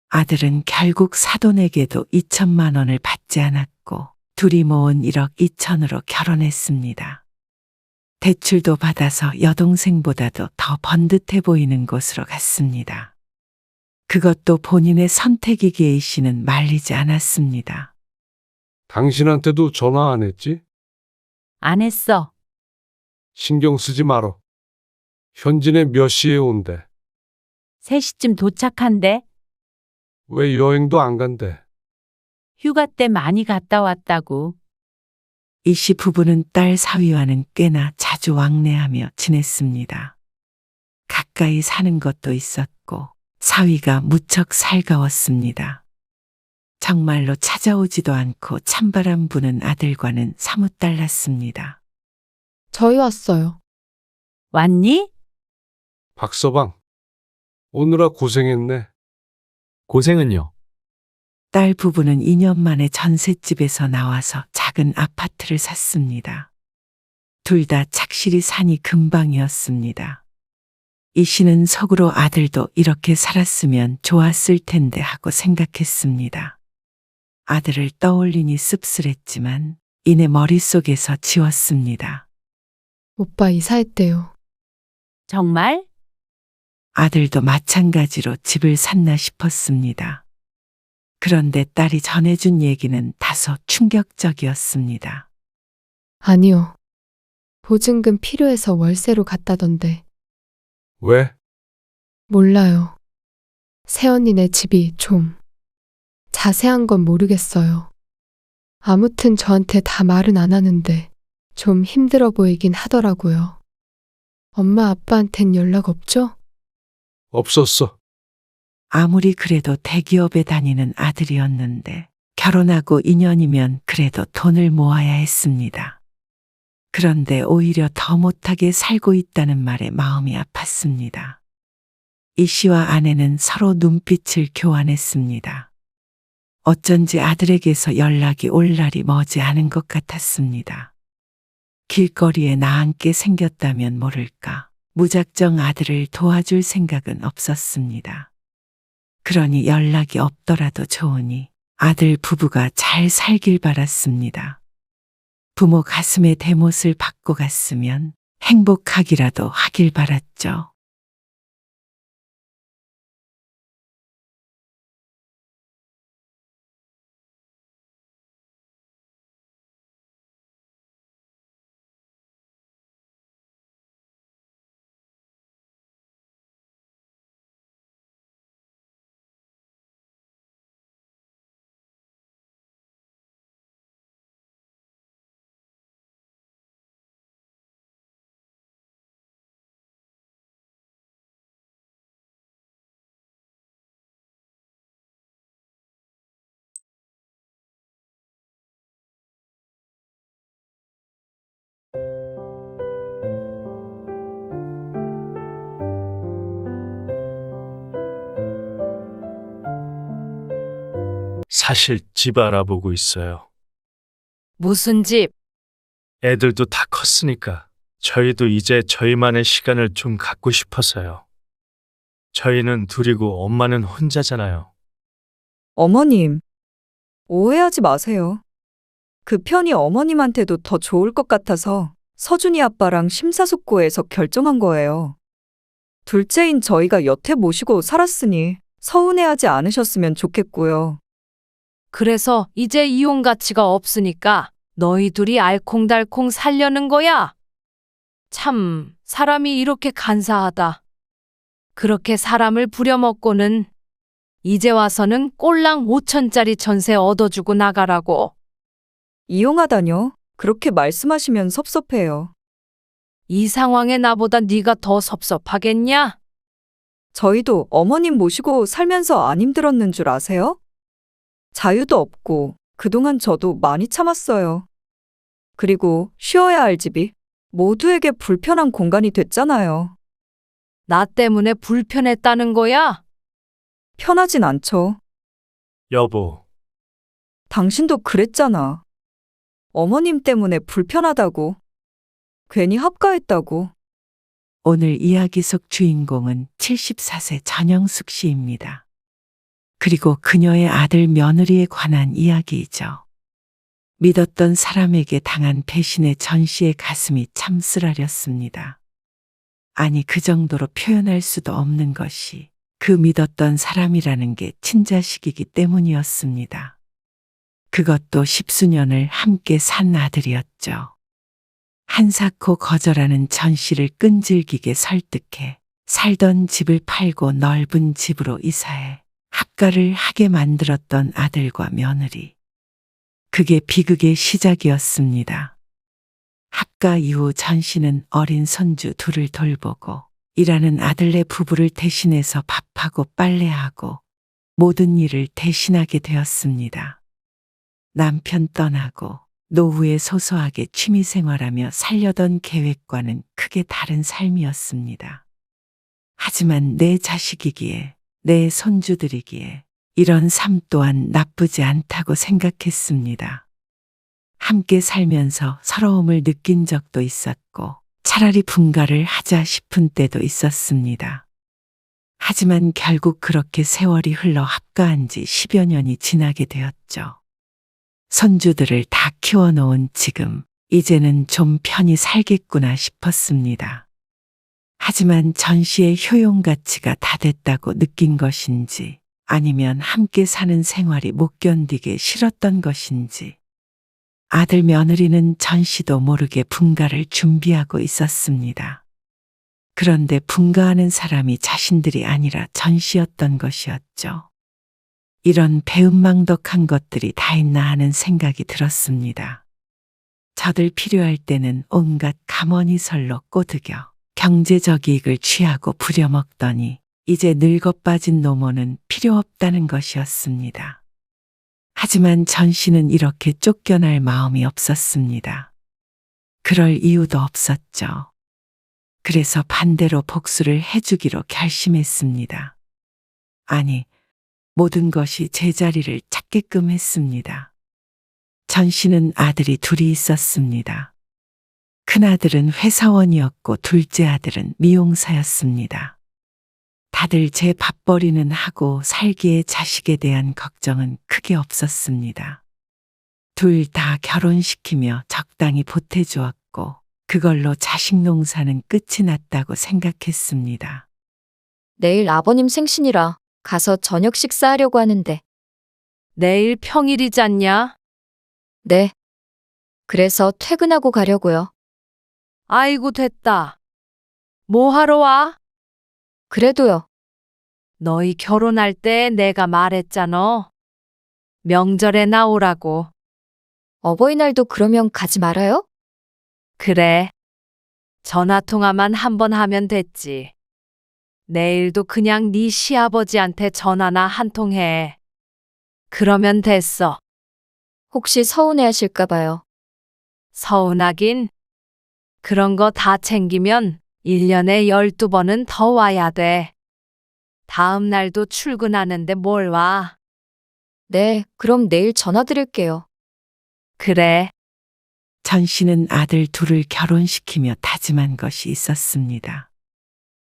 아들은 결국 사돈에게도 2천만 원을 받지 않았고 둘이 모은 1억 2천으로 결혼했습니다. 대출도 받아서 여동생보다도 더 번듯해 보이는 곳으로 갔습니다. 그것도 본인의 선택이기에 이 씨는 말리지 않았습니다. 당신한테도 전화 안 했지? 안 했어. 신경 쓰지 말어. 현진에 몇 시에 온대? 3시쯤 도착한대. 왜 여행도 안 간대? 휴가 때 많이 갔다 왔다고. 이 씨 부부는 딸 사위와는 꽤나 자주 왕래하며 지냈습니다. 가까이 사는 것도 있었고 사위가 무척 살가웠습니다. 정말로 찾아오지도 않고 찬바람 부는 아들과는 사뭇 달랐습니다. 저희 왔어요. 왔니? 박서방. 오느라 고생했네. 고생은요? 딸 부부는 2년 만에 전셋집에서 나와서 작은 아파트를 샀습니다. 둘 다 착실히 산이 금방이었습니다. 이 씨는 속으로 아들도 이렇게 살았으면 좋았을 텐데 하고 생각했습니다. 아들을 떠올리니 씁쓸했지만 이내 머릿속에서 지웠습니다. 오빠 이사했대요. 정말? 아들도 마찬가지로 집을 샀나 싶었습니다. 그런데 딸이 전해준 얘기는 다소 충격적이었습니다. 아니요. 보증금 필요해서 월세로 갔다던데. 왜? 몰라요. 새언니네 집이 좀 자세한 건 모르겠어요. 아무튼 저한테 다 말은 안 하는데 좀 힘들어 보이긴 하더라고요. 엄마 아빠한텐 연락 없죠? 없었어. 아무리 그래도 대기업에 다니는 아들이었는데 결혼하고 2년이면 그래도 돈을 모아야 했습니다. 그런데 오히려 더 못하게 살고 있다는 말에 마음이 아팠습니다. 이 씨와 아내는 서로 눈빛을 교환했습니다. 어쩐지 아들에게서 연락이 올 날이 머지 않은 것 같았습니다. 길거리에 나앉게 생겼다면 모를까 무작정 아들을 도와줄 생각은 없었습니다. 그러니 연락이 없더라도 좋으니 아들 부부가 잘 살길 바랐습니다. 부모 가슴에 대못을 받고 갔으면 행복하기라도 하길 바랐죠. 사실 집 알아보고 있어요. 무슨 집? 애들도 다 컸으니까 저희도 이제 저희만의 시간을 좀 갖고 싶어서요. 저희는 둘이고 엄마는 혼자잖아요. 어머님, 오해하지 마세요. 그 편이 어머님한테도 더 좋을 것 같아서 서준이 아빠랑 심사숙고해서 결정한 거예요. 둘째인 저희가 여태 모시고 살았으니 서운해하지 않으셨으면 좋겠고요. 그래서 이제 이혼 가치가 없으니까 너희 둘이 알콩달콩 살려는 거야? 참, 사람이 이렇게 간사하다. 그렇게 사람을 부려먹고는 이제 와서는 꼴랑 5천짜리 전세 얻어주고 나가라고. 이용하다뇨? 그렇게 말씀하시면 섭섭해요. 이 상황에 나보다 네가 더 섭섭하겠냐? 저희도 어머님 모시고 살면서 안 힘들었는 줄 아세요? 자유도 없고 그동안 저도 많이 참았어요. 그리고 쉬어야 할 집이 모두에게 불편한 공간이 됐잖아요. 나 때문에 불편했다는 거야? 편하진 않죠. 여보, 당신도 그랬잖아. 어머님 때문에 불편하다고. 괜히 합가했다고. 오늘 이야기 속 주인공은 74세 전영숙 씨입니다. 그리고 그녀의 아들 며느리에 관한 이야기이죠. 믿었던 사람에게 당한 배신의 전 씨의 가슴이 참 쓰라렸습니다. 아니, 그 정도로 표현할 수도 없는 것이 그 믿었던 사람이라는 게 친자식이기 때문이었습니다. 그것도 10수년을 함께 산 아들이었죠. 한사코 거절하는 전 씨를 끈질기게 설득해 살던 집을 팔고 넓은 집으로 이사해 합가를 하게 만들었던 아들과 며느리. 그게 비극의 시작이었습니다. 합가 이후 전 씨는 어린 손주 둘을 돌보고 일하는 아들네 부부를 대신해서 밥하고 빨래하고 모든 일을 대신하게 되었습니다. 남편 떠나고 노후에 소소하게 취미생활하며 살려던 계획과는 크게 다른 삶이었습니다. 하지만 내 자식이기에, 내 손주들이기에 이런 삶 또한 나쁘지 않다고 생각했습니다. 함께 살면서 서러움을 느낀 적도 있었고 차라리 분가를 하자 싶은 때도 있었습니다. 하지만 결국 그렇게 세월이 흘러 합가한 지 10여 년이 지나게 되었죠. 손주들을 다 키워놓은 지금, 이제는 좀 편히 살겠구나 싶었습니다. 하지만 전 씨의 효용 가치가 다 됐다고 느낀 것인지, 아니면 함께 사는 생활이 못 견디게 싫었던 것인지, 아들 며느리는 전 씨도 모르게 분가를 준비하고 있었습니다. 그런데 분가하는 사람이 자신들이 아니라 전 씨였던 것이었죠. 이런 배은망덕한 것들이 다 있나 하는 생각이 들었습니다. 저들 필요할 때는 온갖 가머니설로 꼬드겨 경제적 이익을 취하고 부려먹더니 이제 늙어 빠진 노모는 필요 없다는 것이었습니다. 하지만 전 씨는 이렇게 쫓겨날 마음이 없었습니다. 그럴 이유도 없었죠. 그래서 반대로 복수를 해주기로 결심했습니다. 아니, 모든 것이 제자리를 찾게끔 했습니다. 전 씨는 아들이 둘이 있었습니다. 큰아들은 회사원이었고 둘째 아들은 미용사였습니다. 다들 제 밥벌이는 하고 살기에 자식에 대한 걱정은 크게 없었습니다. 둘 다 결혼시키며 적당히 보태주었고 그걸로 자식 농사는 끝이 났다고 생각했습니다. 내일 아버님 생신이라 가서 저녁 식사하려고 하는데. 내일 평일이잖냐? 네. 그래서 퇴근하고 가려고요. 아이고, 됐다. 뭐 하러 와? 그래도요. 너희 결혼할 때 내가 말했잖아. 명절에 나오라고. 어버이날도 그러면 가지 말아요? 그래. 전화통화만 한 번 하면 됐지. 내일도 그냥 네 시아버지한테 전화나 한 통 해. 그러면 됐어. 혹시 서운해 하실까 봐요. 서운하긴. 그런 거 다 챙기면 1년에 12번은 더 와야 돼. 다음 날도 출근하는데 뭘 와? 네, 그럼 내일 전화 드릴게요. 그래. 전 씨는 아들 둘을 결혼시키며 다짐한 것이 있었습니다.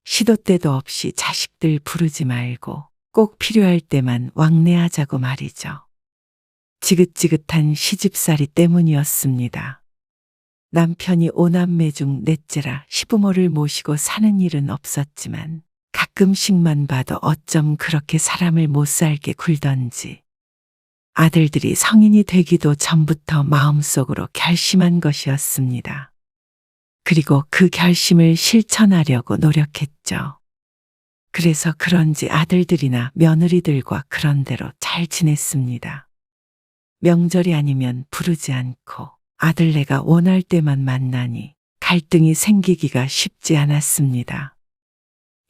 시도 때도 없이 자식들 부르지 말고 꼭 필요할 때만 왕래하자고 말이죠. 지긋지긋한 시집살이 때문이었습니다. 남편이 5남매 중 넷째라 시부모를 모시고 사는 일은 없었지만 가끔씩만 봐도 어쩜 그렇게 사람을 못 살게 굴던지. 아들들이 성인이 되기도 전부터 마음속으로 결심한 것이었습니다. 그리고 그 결심을 실천하려고 노력했죠. 그래서 그런지 아들들이나 며느리들과 그런대로 잘 지냈습니다. 명절이 아니면 부르지 않고 아들네가 원할 때만 만나니 갈등이 생기기가 쉽지 않았습니다.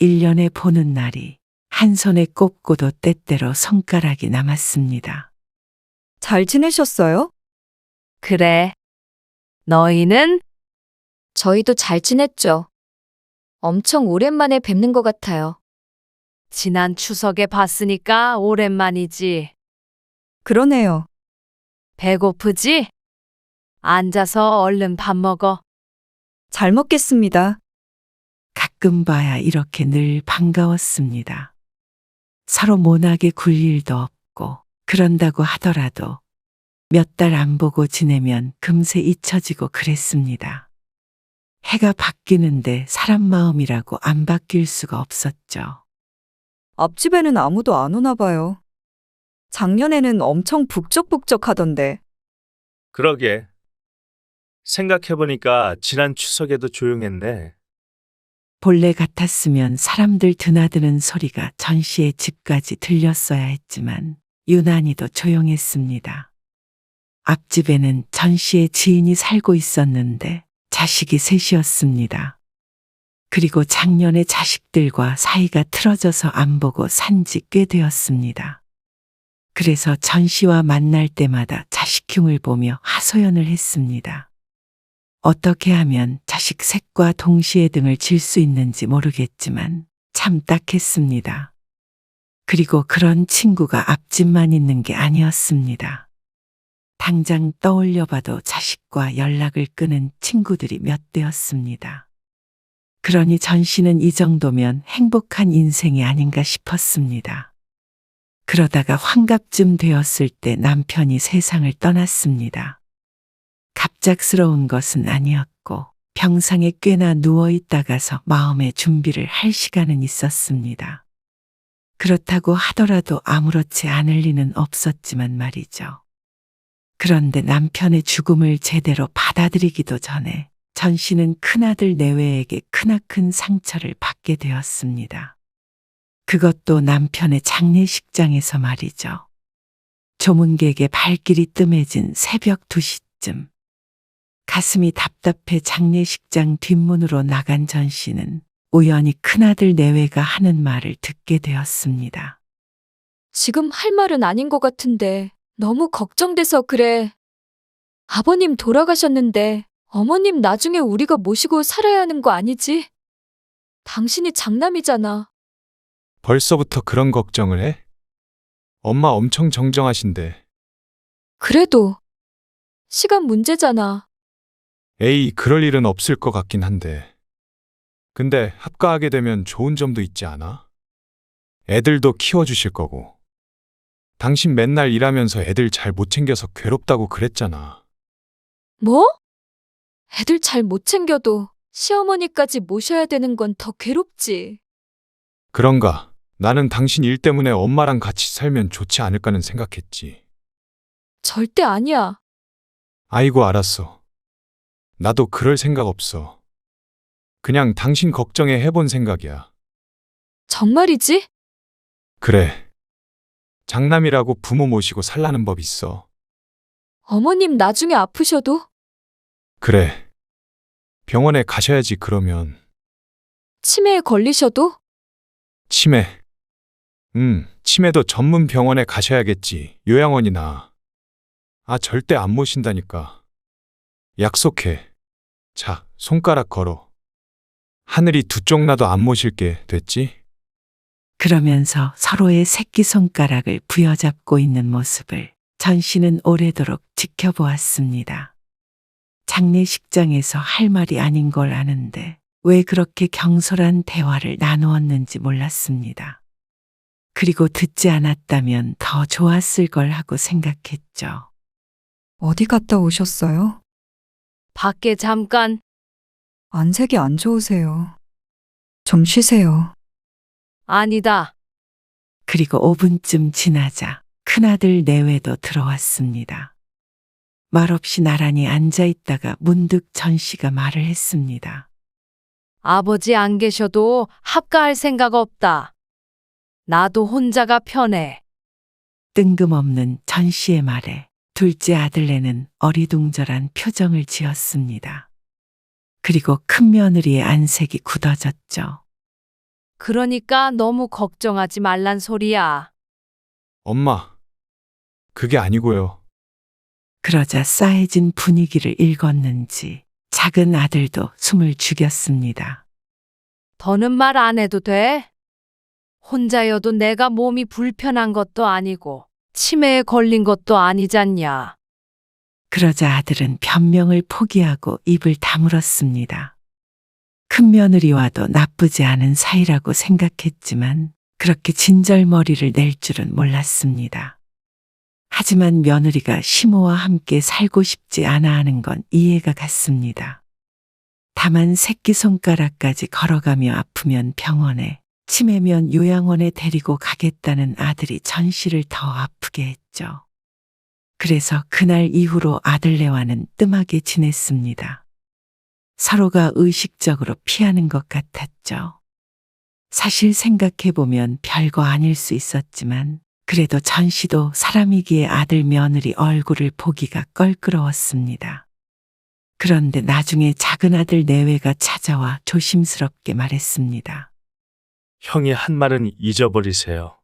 1년에 보는 날이 한 손에 꼽고도 때때로 손가락이 남았습니다. 잘 지내셨어요? 그래. 너희는? 저희도 잘 지냈죠. 엄청 오랜만에 뵙는 것 같아요. 지난 추석에 봤으니까 오랜만이지. 그러네요. 배고프지? 앉아서 얼른 밥 먹어. 잘 먹겠습니다. 가끔 봐야 이렇게 늘 반가웠습니다. 서로 모나게 굴 일도 없고 그런다고 하더라도 몇 달 안 보고 지내면 금세 잊혀지고 그랬습니다. 해가 바뀌는데 사람 마음이라고 안 바뀔 수가 없었죠. 앞집에는 아무도 안 오나 봐요. 작년에는 엄청 북적북적 하던데. 그러게. 생각해보니까 지난 추석에도 조용했네. 본래 같았으면 사람들 드나드는 소리가 전 씨의 집까지 들렸어야 했지만 유난히도 조용했습니다. 앞집에는 전 씨의 지인이 살고 있었는데 자식이 셋이었습니다. 그리고 작년에 자식들과 사이가 틀어져서 안 보고 산지 꽤 되었습니다. 그래서 전 씨와 만날 때마다 자식 흉을 보며 하소연을 했습니다. 어떻게 하면 자식 셋과 동시에 등을 질 수 있는지 모르겠지만 참 딱했습니다. 그리고 그런 친구가 앞집만 있는 게 아니었습니다. 당장 떠올려봐도 자식과 연락을 끊은 친구들이 몇 대였습니다. 그러니 전 씨는 이 정도면 행복한 인생이 아닌가 싶었습니다. 그러다가 환갑쯤 되었을 때 남편이 세상을 떠났습니다. 갑작스러운 것은 아니었고 병상에 꽤나 누워있다가서 마음의 준비를 할 시간은 있었습니다. 그렇다고 하더라도 아무렇지 않을 리는 없었지만 말이죠. 그런데 남편의 죽음을 제대로 받아들이기도 전에 전 씨는 큰아들 내외에게 크나큰 상처를 받게 되었습니다. 그것도 남편의 장례식장에서 말이죠. 조문객의 발길이 뜸해진 새벽 2시쯤. 가슴이 답답해 장례식장 뒷문으로 나간 전 씨는 우연히 큰아들 내외가 하는 말을 듣게 되었습니다. 지금 할 말은 아닌 것 같은데 너무 걱정돼서 그래. 아버님 돌아가셨는데 어머님 나중에 우리가 모시고 살아야 하는 거 아니지? 당신이 장남이잖아. 벌써부터 그런 걱정을 해? 엄마 엄청 정정하신데. 그래도 시간 문제잖아. 에이, 그럴 일은 없을 것 같긴 한데. 근데 합가하게 되면 좋은 점도 있지 않아? 애들도 키워주실 거고. 당신 맨날 일하면서 애들 잘 못 챙겨서 괴롭다고 그랬잖아. 뭐? 애들 잘 못 챙겨도 시어머니까지 모셔야 되는 건 더 괴롭지. 그런가? 나는 당신 일 때문에 엄마랑 같이 살면 좋지 않을까는 생각했지. 절대 아니야. 아이고, 알았어. 나도 그럴 생각 없어. 그냥 당신 걱정에 해본 생각이야. 정말이지? 그래. 장남이라고 부모 모시고 살라는 법 있어. 어머님 나중에 아프셔도? 그래. 병원에 가셔야지. 그러면. 치매에 걸리셔도? 치매. 치매도 전문 병원에 가셔야겠지. 요양원이나. 아, 절대 안 모신다니까. 약속해. 자, 손가락 걸어. 하늘이 두 쪽 나도 안 모실게. 됐지? 그러면서 서로의 새끼손가락을 부여잡고 있는 모습을 전 씨는 오래도록 지켜보았습니다. 장례식장에서 할 말이 아닌 걸 아는데 왜 그렇게 경솔한 대화를 나누었는지 몰랐습니다. 그리고 듣지 않았다면 더 좋았을 걸 하고 생각했죠. 어디 갔다 오셨어요? 밖에 잠깐. 안색이 안 좋으세요. 좀 쉬세요. 아니다. 그리고 5분쯤 지나자 큰아들 내외도 들어왔습니다. 말없이 나란히 앉아 있다가 문득 전 씨가 말을 했습니다. 아버지 안 계셔도 합가할 생각 없다. 나도 혼자가 편해. 뜬금없는 전 씨의 말에 둘째 아들네는 어리둥절한 표정을 지었습니다. 그리고 큰 며느리의 안색이 굳어졌죠. 그러니까 너무 걱정하지 말란 소리야. 엄마, 그게 아니고요. 그러자 싸해진 분위기를 읽었는지 작은 아들도 숨을 죽였습니다. 더는 말 안 해도 돼? 혼자여도 내가 몸이 불편한 것도 아니고 치매에 걸린 것도 아니잖냐. 그러자 아들은 변명을 포기하고 입을 다물었습니다. 큰 며느리와도 나쁘지 않은 사이라고 생각했지만 그렇게 진절머리를 낼 줄은 몰랐습니다. 하지만 며느리가 시모와 함께 살고 싶지 않아 하는 건 이해가 갔습니다. 다만 새끼손가락까지 걸어가며 아프면 병원에, 치매면 요양원에 데리고 가겠다는 아들이 전 씨를 더 아프게 했죠. 그래서 그날 이후로 아들네와는 뜸하게 지냈습니다. 서로가 의식적으로 피하는 것 같았죠. 사실 생각해보면 별거 아닐 수 있었지만 그래도 전 씨도 사람이기에 아들 며느리 얼굴을 보기가 껄끄러웠습니다. 그런데 나중에 작은 아들 내외가 찾아와 조심스럽게 말했습니다. 형이 한 말은 잊어버리세요.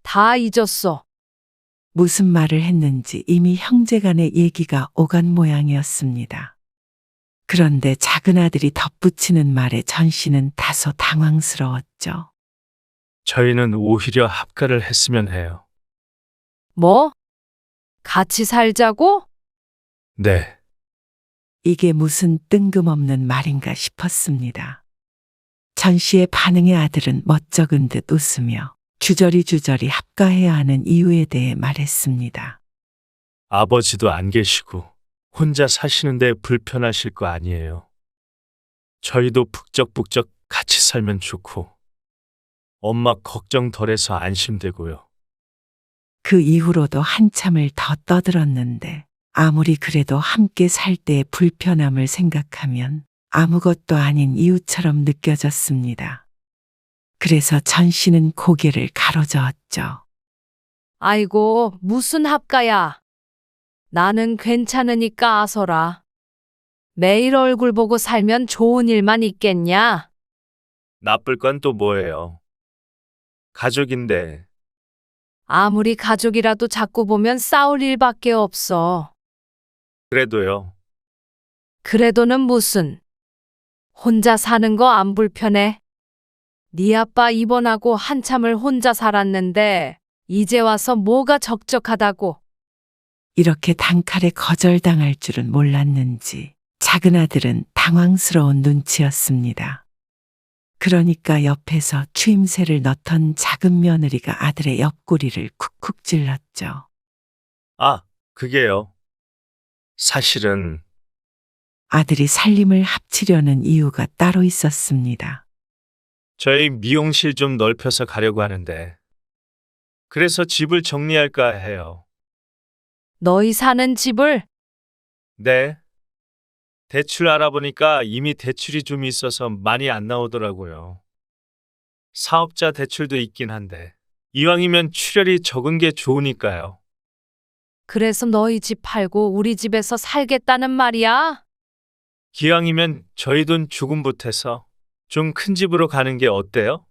다 잊었어. 무슨 말을 했는지 이미 형제간의 얘기가 오간 모양이었습니다. 그런데 작은 아들이 덧붙이는 말에 전 씨는 다소 당황스러웠죠. 저희는 오히려 합가를 했으면 해요. 뭐? 같이 살자고? 네. 이게 무슨 뜬금없는 말인가 싶었습니다. 전 씨의 반응에 아들은 멋쩍은 듯 웃으며 주저리 합가해야 하는 이유에 대해 말했습니다. 아버지도 안 계시고 혼자 사시는데 불편하실 거 아니에요. 저희도 북적북적 같이 살면 좋고 엄마 걱정 덜해서 안심되고요. 그 이후로도 한참을 더 떠들었는데 아무리 그래도 함께 살 때의 불편함을 생각하면 아무것도 아닌 이유처럼 느껴졌습니다. 그래서 전 씨는 고개를 가로저었죠. 아이고, 무슨 합가야. 나는 괜찮으니까 아서라. 매일 얼굴 보고 살면 좋은 일만 있겠냐? 나쁠 건 또 뭐예요? 가족인데. 아무리 가족이라도 자꾸 보면 싸울 일밖에 없어. 그래도요. 그래도는 무슨. 혼자 사는 거 안 불편해? 네 아빠 입원하고 한참을 혼자 살았는데 이제 와서 뭐가 적적하다고. 이렇게 단칼에 거절당할 줄은 몰랐는지 작은 아들은 당황스러운 눈치였습니다. 그러니까 옆에서 추임새를 넣던 작은 며느리가 아들의 옆구리를 쿡쿡 찔렀죠. 아, 그게요. 사실은 아들이 살림을 합치려는 이유가 따로 있었습니다. 저희 미용실 좀 넓혀서 가려고 하는데 그래서 집을 정리할까 해요. 너희 사는 집을? 네. 대출 알아보니까 이미 대출이 좀 있어서 많이 안 나오더라고요. 사업자 대출도 있긴 한데 이왕이면 출혈이 적은 게 좋으니까요. 그래서 너희 집 팔고 우리 집에서 살겠다는 말이야? 기왕이면 저희 돈 조금 보태서 좀 큰 집으로 가는 게 어때요?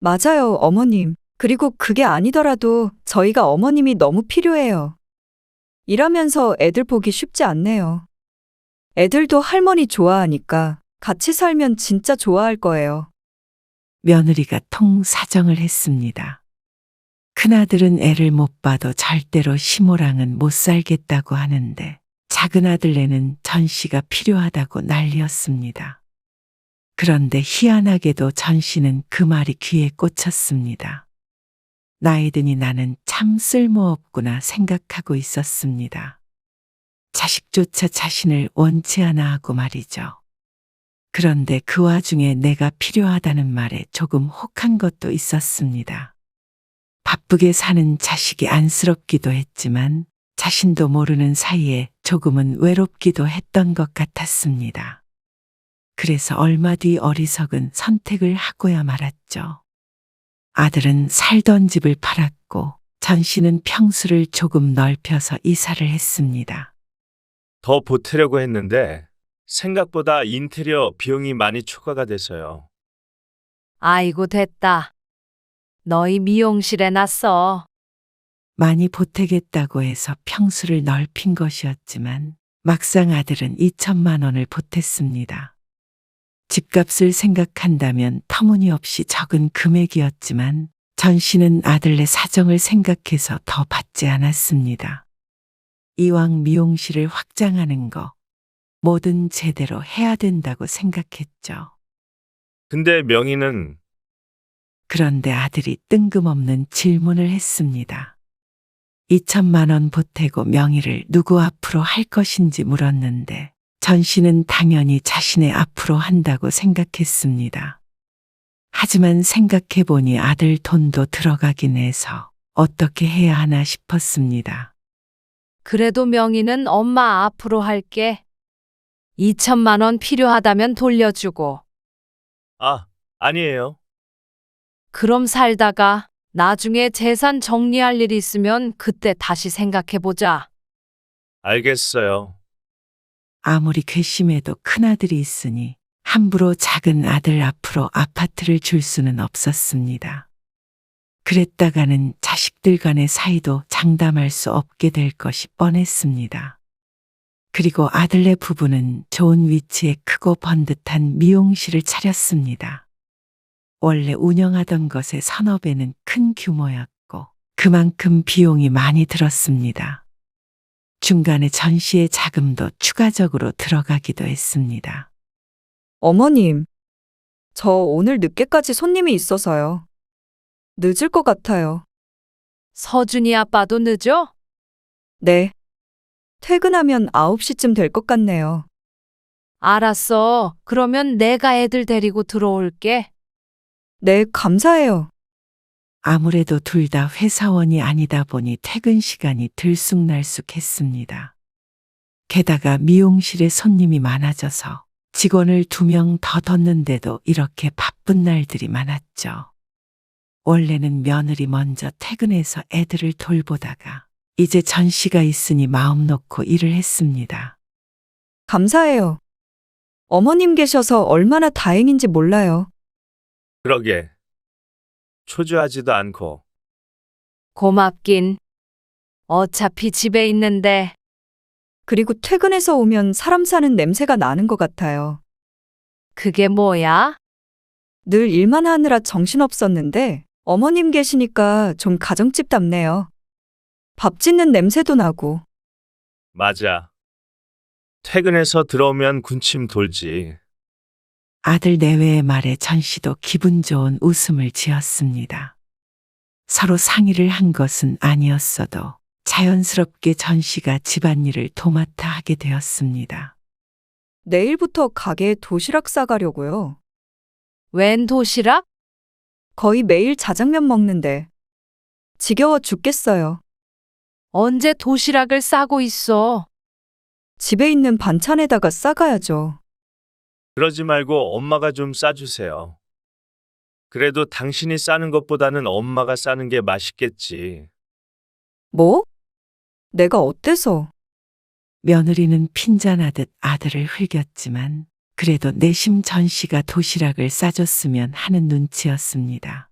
맞아요, 어머님. 그리고 그게 아니더라도 저희가 어머님이 너무 필요해요. 일하면서 애들 보기 쉽지 않네요. 애들도 할머니 좋아하니까 같이 살면 진짜 좋아할 거예요. 며느리가 통 사정을 했습니다. 큰아들은 애를 못 봐도 절대로 시모랑은 못 살겠다고 하는데 작은 아들네는 전 씨가 필요하다고 난리였습니다. 그런데 희한하게도 전 씨는 그 말이 귀에 꽂혔습니다. 나이 드니 나는 참 쓸모없구나 생각하고 있었습니다. 자식조차 자신을 원치 않아 하고 말이죠. 그런데 그 와중에 내가 필요하다는 말에 조금 혹한 것도 있었습니다. 바쁘게 사는 자식이 안쓰럽기도 했지만 자신도 모르는 사이에 조금은 외롭기도 했던 것 같았습니다. 그래서 얼마 뒤 어리석은 선택을 하고야 말았죠. 아들은 살던 집을 팔았고 전 씨는 평수를 조금 넓혀서 이사를 했습니다. 더 보태려고 했는데 생각보다 인테리어 비용이 많이 초과가 돼서요. 아이고 됐다. 너희 미용실에 놨어. 많이 보태겠다고 해서 평수를 넓힌 것이었지만 막상 아들은 2천만 원을 보탰습니다. 집값을 생각한다면 터무니없이 적은 금액이었지만 전 씨는 아들네 사정을 생각해서 더 받지 않았습니다. 이왕 미용실을 확장하는 거 뭐든 제대로 해야 된다고 생각했죠. 근데 명의는 그런데 아들이 뜬금없는 질문을 했습니다. 2천만 원 보태고 명의를 누구 앞으로 할 것인지 물었는데 전 씨는 당연히 자신의 앞으로 한다고 생각했습니다. 하지만 생각해보니 아들 돈도 들어가긴 해서 어떻게 해야 하나 싶었습니다. 그래도 명의는 엄마 앞으로 할게. 2천만 원 필요하다면 돌려주고. 아니에요. 그럼 살다가 나중에 재산 정리할 일 있으면 그때 다시 생각해보자. 알겠어요. 아무리 괘씸해도 큰아들이 있으니 함부로 작은 아들 앞으로 아파트를 줄 수는 없었습니다. 그랬다가는 자식들 간의 사이도 장담할 수 없게 될 것이 뻔했습니다. 그리고 아들네 부부는 좋은 위치에 크고 번듯한 미용실을 차렸습니다. 원래 운영하던 것의 서너 배는 큰 규모였고 그만큼 비용이 많이 들었습니다. 중간에 전 씨의 자금도 추가적으로 들어가기도 했습니다. 어머님, 저 오늘 늦게까지 손님이 있어서요. 늦을 것 같아요. 서준이 아빠도 늦어? 네. 퇴근하면 9시쯤 될 것 같네요. 알았어. 그러면 내가 애들 데리고 들어올게. 네, 감사해요. 아무래도 둘 다 회사원이 아니다 보니 퇴근 시간이 들쑥날쑥했습니다. 게다가 미용실에 손님이 많아져서 직원을 2명 더 뒀는데도 이렇게 바쁜 날들이 많았죠. 원래는 며느리 먼저 퇴근해서 애들을 돌보다가 이제 전 씨가 있으니 마음 놓고 일을 했습니다. 감사해요. 어머님 계셔서 얼마나 다행인지 몰라요. 그러게. 초조하지도 않고. 고맙긴. 어차피 집에 있는데. 그리고 퇴근해서 오면 사람 사는 냄새가 나는 것 같아요. 그게 뭐야? 늘 일만 하느라 정신없었는데 어머님 계시니까 좀 가정집답네요. 밥 짓는 냄새도 나고. 맞아. 퇴근해서 들어오면 군침 돌지. 아들 내외의 말에 전 씨도 기분 좋은 웃음을 지었습니다. 서로 상의를 한 것은 아니었어도 자연스럽게 전 씨가 집안일을 도맡아 하게 되었습니다. 내일부터 가게에 도시락 싸가려고요. 웬 도시락? 거의 매일 자장면 먹는데 지겨워 죽겠어요. 언제 도시락을 싸고 있어? 집에 있는 반찬에다가 싸가야죠. 그러지 말고 엄마가 좀 싸주세요. 그래도 당신이 싸는 것보다는 엄마가 싸는 게 맛있겠지. 뭐? 내가 어때서? 며느리는 핀잔하듯 아들을 흘겼지만 그래도 내심 전 씨가 도시락을 싸줬으면 하는 눈치였습니다.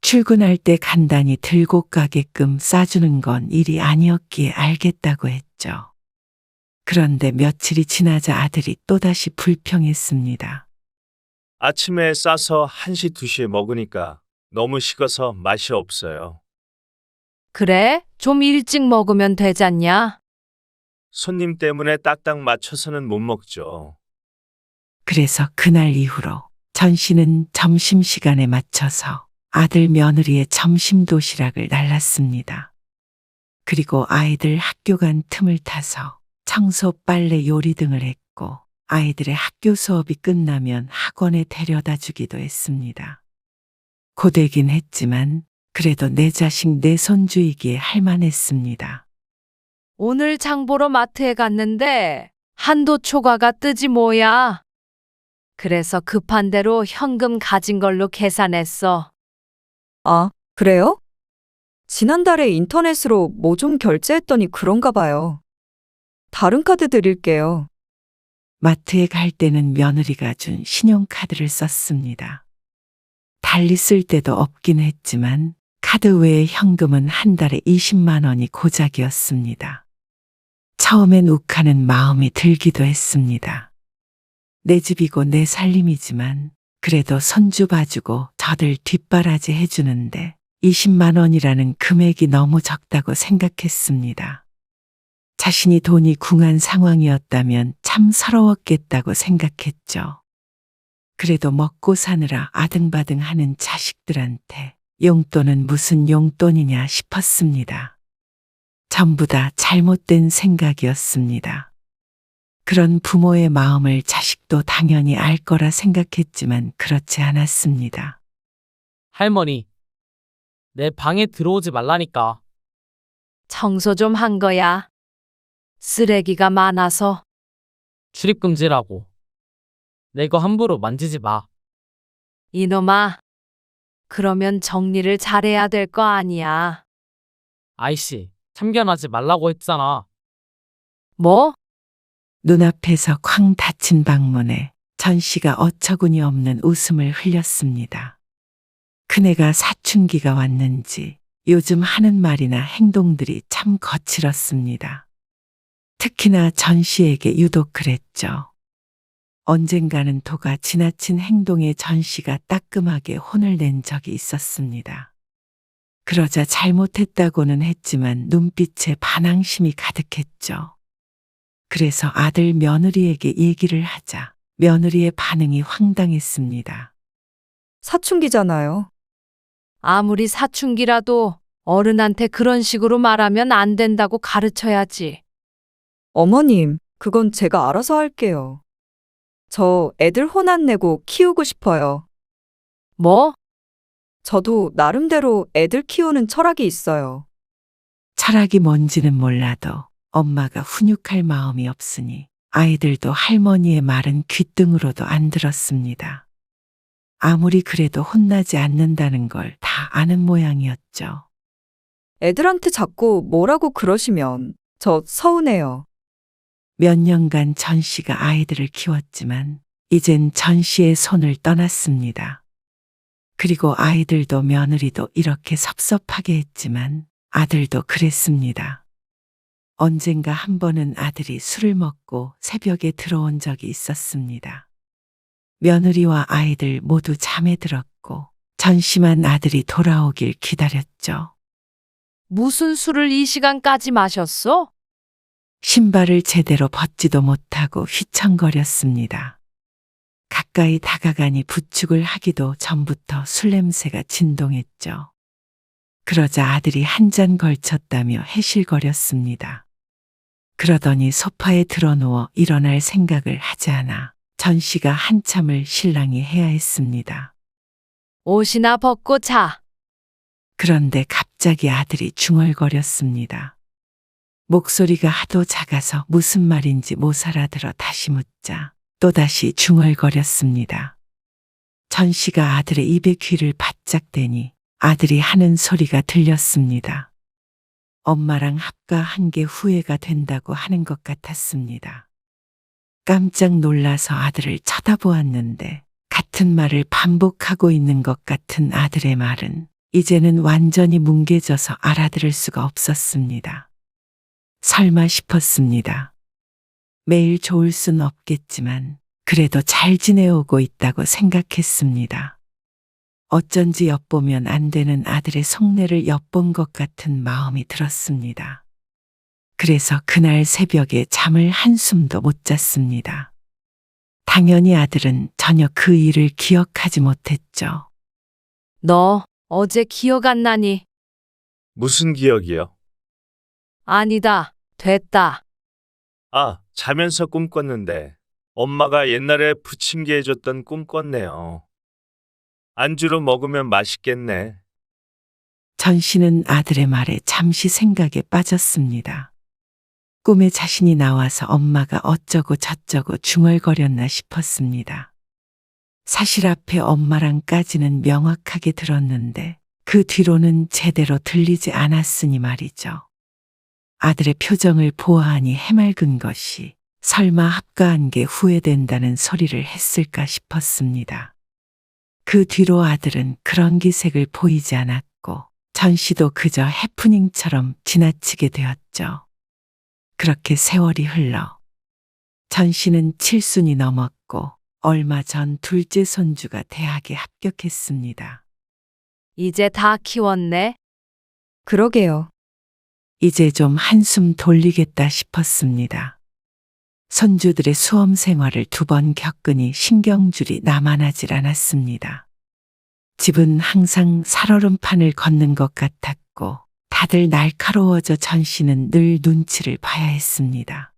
출근할 때 간단히 들고 가게끔 싸주는 건 일이 아니었기에 알겠다고 했죠. 그런데 며칠이 지나자 아들이 또다시 불평했습니다. 아침에 싸서 1시, 2시에 먹으니까 너무 식어서 맛이 없어요. 그래? 좀 일찍 먹으면 되잖냐? 손님 때문에 딱딱 맞춰서는 못 먹죠. 그래서 그날 이후로 전 씨는 점심시간에 맞춰서 아들 며느리의 점심 도시락을 날랐습니다. 그리고 아이들 학교 간 틈을 타서 청소, 빨래, 요리 등을 했고 아이들의 학교 수업이 끝나면 학원에 데려다 주기도 했습니다. 고되긴 했지만 그래도 내 자식 내 손주이기에 할만했습니다. 오늘 장 보러 마트에 갔는데 한도 초과가 뜨지 뭐야. 그래서 급한 대로 현금 가진 걸로 계산했어. 아, 그래요? 지난달에 인터넷으로 뭐 좀 결제했더니 그런가 봐요. 다른 카드 드릴게요. 마트에 갈 때는 며느리가 준 신용카드를 썼습니다. 달리 쓸 때도 없긴 했지만 카드 외에 현금은 한 달에 20만 원이 고작이었습니다. 처음엔 욱하는 마음이 들기도 했습니다. 내 집이고 내 살림이지만 그래도 손주 봐주고 저들 뒷바라지 해주는데 20만 원이라는 금액이 너무 적다고 생각했습니다. 자신이 돈이 궁한 상황이었다면 참 서러웠겠다고 생각했죠. 그래도 먹고 사느라 아등바등 하는 자식들한테 용돈은 무슨 용돈이냐 싶었습니다. 전부 다 잘못된 생각이었습니다. 그런 부모의 마음을 자식도 당연히 알 거라 생각했지만 그렇지 않았습니다. 할머니, 내 방에 들어오지 말라니까. 청소 좀 한 거야. 쓰레기가 많아서. 출입금지라고. 내 거 함부로 만지지 마. 이놈아, 그러면 정리를 잘해야 될 거 아니야. 아이씨, 참견하지 말라고 했잖아. 뭐? 눈앞에서 쾅 닫힌 방문에 전 씨가 어처구니 없는 웃음을 흘렸습니다. 큰애가 사춘기가 왔는지 요즘 하는 말이나 행동들이 참 거칠었습니다. 특히나 전 씨에게 유독 그랬죠. 언젠가는 도가 지나친 행동에 전 씨가 따끔하게 혼을 낸 적이 있었습니다. 그러자 잘못했다고는 했지만 눈빛에 반항심이 가득했죠. 그래서 아들 며느리에게 얘기를 하자 며느리의 반응이 황당했습니다. 사춘기잖아요. 아무리 사춘기라도 어른한테 그런 식으로 말하면 안 된다고 가르쳐야지. 어머님, 그건 제가 알아서 할게요. 저 애들 혼 안 내고 키우고 싶어요. 뭐? 저도 나름대로 애들 키우는 철학이 있어요. 철학이 뭔지는 몰라도 엄마가 훈육할 마음이 없으니 아이들도 할머니의 말은 귓등으로도 안 들었습니다. 아무리 그래도 혼나지 않는다는 걸 다 아는 모양이었죠. 애들한테 자꾸 뭐라고 그러시면 저 서운해요. 몇 년간 전 씨가 아이들을 키웠지만 이젠 전 씨의 손을 떠났습니다. 그리고 아이들도 며느리도 이렇게 섭섭하게 했지만 아들도 그랬습니다. 언젠가 한 번은 아들이 술을 먹고 새벽에 들어온 적이 있었습니다. 며느리와 아이들 모두 잠에 들었고 전 씨만 아들이 돌아오길 기다렸죠. 무슨 술을 이 시간까지 마셨어? 신발을 제대로 벗지도 못하고 휘청거렸습니다. 가까이 다가가니 부축을 하기도 전부터 술 냄새가 진동했죠. 그러자 아들이 한 잔 걸쳤다며 해실거렸습니다. 그러더니 소파에 드러누워 일어날 생각을 하지 않아 전 씨가 한참을 실랑이 해야 했습니다. 옷이나 벗고 자. 그런데 갑자기 아들이 중얼거렸습니다. 목소리가 하도 작아서 무슨 말인지 못 알아들어 다시 묻자 또다시 중얼거렸습니다. 전 씨가 아들의 입에 귀를 바짝 대니 아들이 하는 소리가 들렸습니다. 엄마랑 합가한 게 후회가 된다고 하는 것 같았습니다. 깜짝 놀라서 아들을 쳐다보았는데 같은 말을 반복하고 있는 것 같은 아들의 말은 이제는 완전히 뭉개져서 알아들을 수가 없었습니다. 설마 싶었습니다. 매일 좋을 순 없겠지만 그래도 잘 지내오고 있다고 생각했습니다. 어쩐지 엿보면 안 되는 아들의 속내를 엿본 것 같은 마음이 들었습니다. 그래서 그날 새벽에 잠을 한숨도 못 잤습니다. 당연히 아들은 전혀 그 일을 기억하지 못했죠. 너 어제 기억 안 나니? 무슨 기억이요? 아니다. 됐다. 아, 자면서 꿈 꿨는데 엄마가 옛날에 부침개 해줬던 꿈 꿨네요. 안주로 먹으면 맛있겠네. 전 씨는 아들의 말에 잠시 생각에 빠졌습니다. 꿈에 자신이 나와서 엄마가 어쩌고 저쩌고 중얼거렸나 싶었습니다. 사실 앞에 엄마랑까지는 명확하게 들었는데 그 뒤로는 제대로 들리지 않았으니 말이죠. 아들의 표정을 보아하니 해맑은 것이 설마 합가한 게 후회된다는 소리를 했을까 싶었습니다. 그 뒤로 아들은 그런 기색을 보이지 않았고 전 씨도 그저 해프닝처럼 지나치게 되었죠. 그렇게 세월이 흘러 전 씨는 7순이 넘었고 얼마 전 둘째 손주가 대학에 합격했습니다. 이제 다 키웠네. 그러게요. 이제 좀 한숨 돌리겠다 싶었습니다. 손주들의 수험 생활을 2번 겪으니 신경줄이 나만하질 않았습니다. 집은 항상 살얼음판을 걷는 것 같았고 다들 날카로워져 전 씨는 늘 눈치를 봐야 했습니다.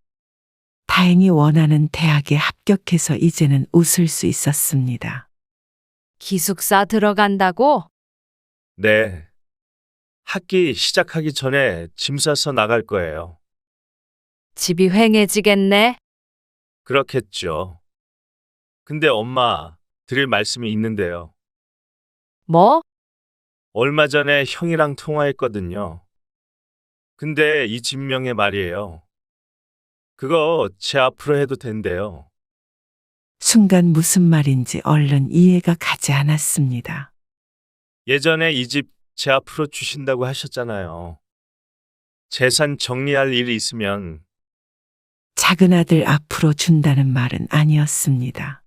다행히 원하는 대학에 합격해서 이제는 웃을 수 있었습니다. 기숙사 들어간다고? 네. 학기 시작하기 전에 짐 싸서 나갈 거예요. 집이 휑해지겠네. 그렇겠죠. 근데 엄마, 드릴 말씀이 있는데요. 뭐? 얼마 전에 형이랑 통화했거든요. 근데 이 진명의 말이에요. 그거 제 앞으로 해도 된대요. 순간 무슨 말인지 얼른 이해가 가지 않았습니다. 예전에 이 집 제 앞으로 주신다고 하셨잖아요. 재산 정리할 일이 있으면 작은 아들 앞으로 준다는 말은 아니었습니다.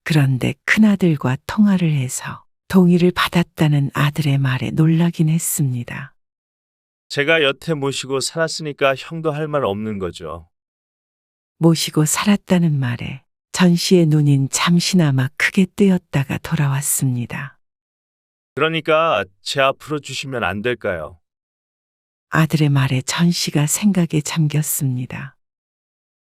그런데 큰아들과 통화를 해서 동의를 받았다는 아들의 말에 놀라긴 했습니다. 제가 여태 모시고 살았으니까 형도 할 말 없는 거죠. 모시고 살았다는 말에 전 씨의 눈인 잠시나마 크게 뜨였다가 돌아왔습니다. 그러니까 제 앞으로 주시면 안 될까요? 아들의 말에 전 씨가 생각에 잠겼습니다.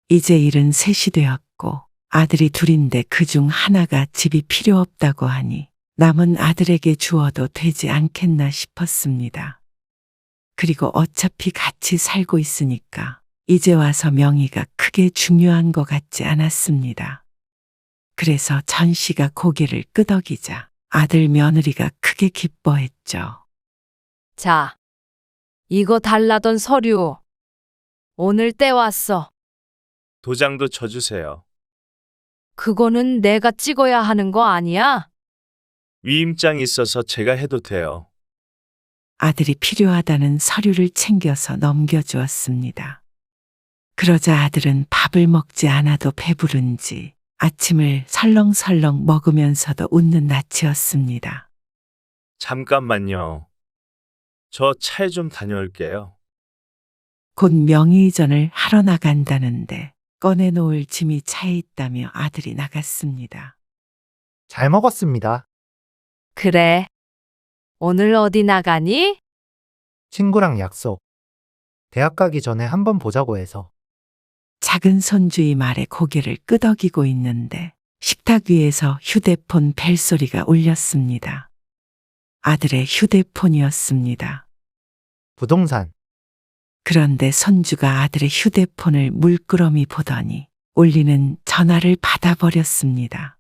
이제 73이 되었고 아들이 둘인데 그중 하나가 집이 필요 없다고 하니 남은 아들에게 주어도 되지 않겠나 싶었습니다. 그리고 어차피 같이 살고 있으니까 이제 와서 명의가 크게 중요한 것 같지 않았습니다. 그래서 전 씨가 고개를 끄덕이자 아들 며느리가 크게 기뻐했죠. 자, 이거 달라던 서류. 오늘 때 왔어. 도장도 쳐주세요. 그거는 내가 찍어야 하는 거 아니야? 위임장 있어서 제가 해도 돼요. 아들이 필요하다는 서류를 챙겨서 넘겨주었습니다. 그러자 아들은 밥을 먹지 않아도 배부른지 아침을 설렁설렁 먹으면서도 웃는 낯이었습니다. 잠깐만요. 저 차에 좀 다녀올게요. 곧 명의 이전을 하러 나간다는데 꺼내놓을 짐이 차에 있다며 아들이 나갔습니다. 잘 먹었습니다. 그래. 오늘 어디 나가니? 친구랑 약속. 대학 가기 전에 한번 보자고 해서. 작은 손주의 말에 고개를 끄덕이고 있는데 식탁 위에서 휴대폰 벨소리가 울렸습니다. 아들의 휴대폰이었습니다. 부동산. 그런데 손주가 아들의 휴대폰을 물끄러미 보더니 울리는 전화를 받아버렸습니다.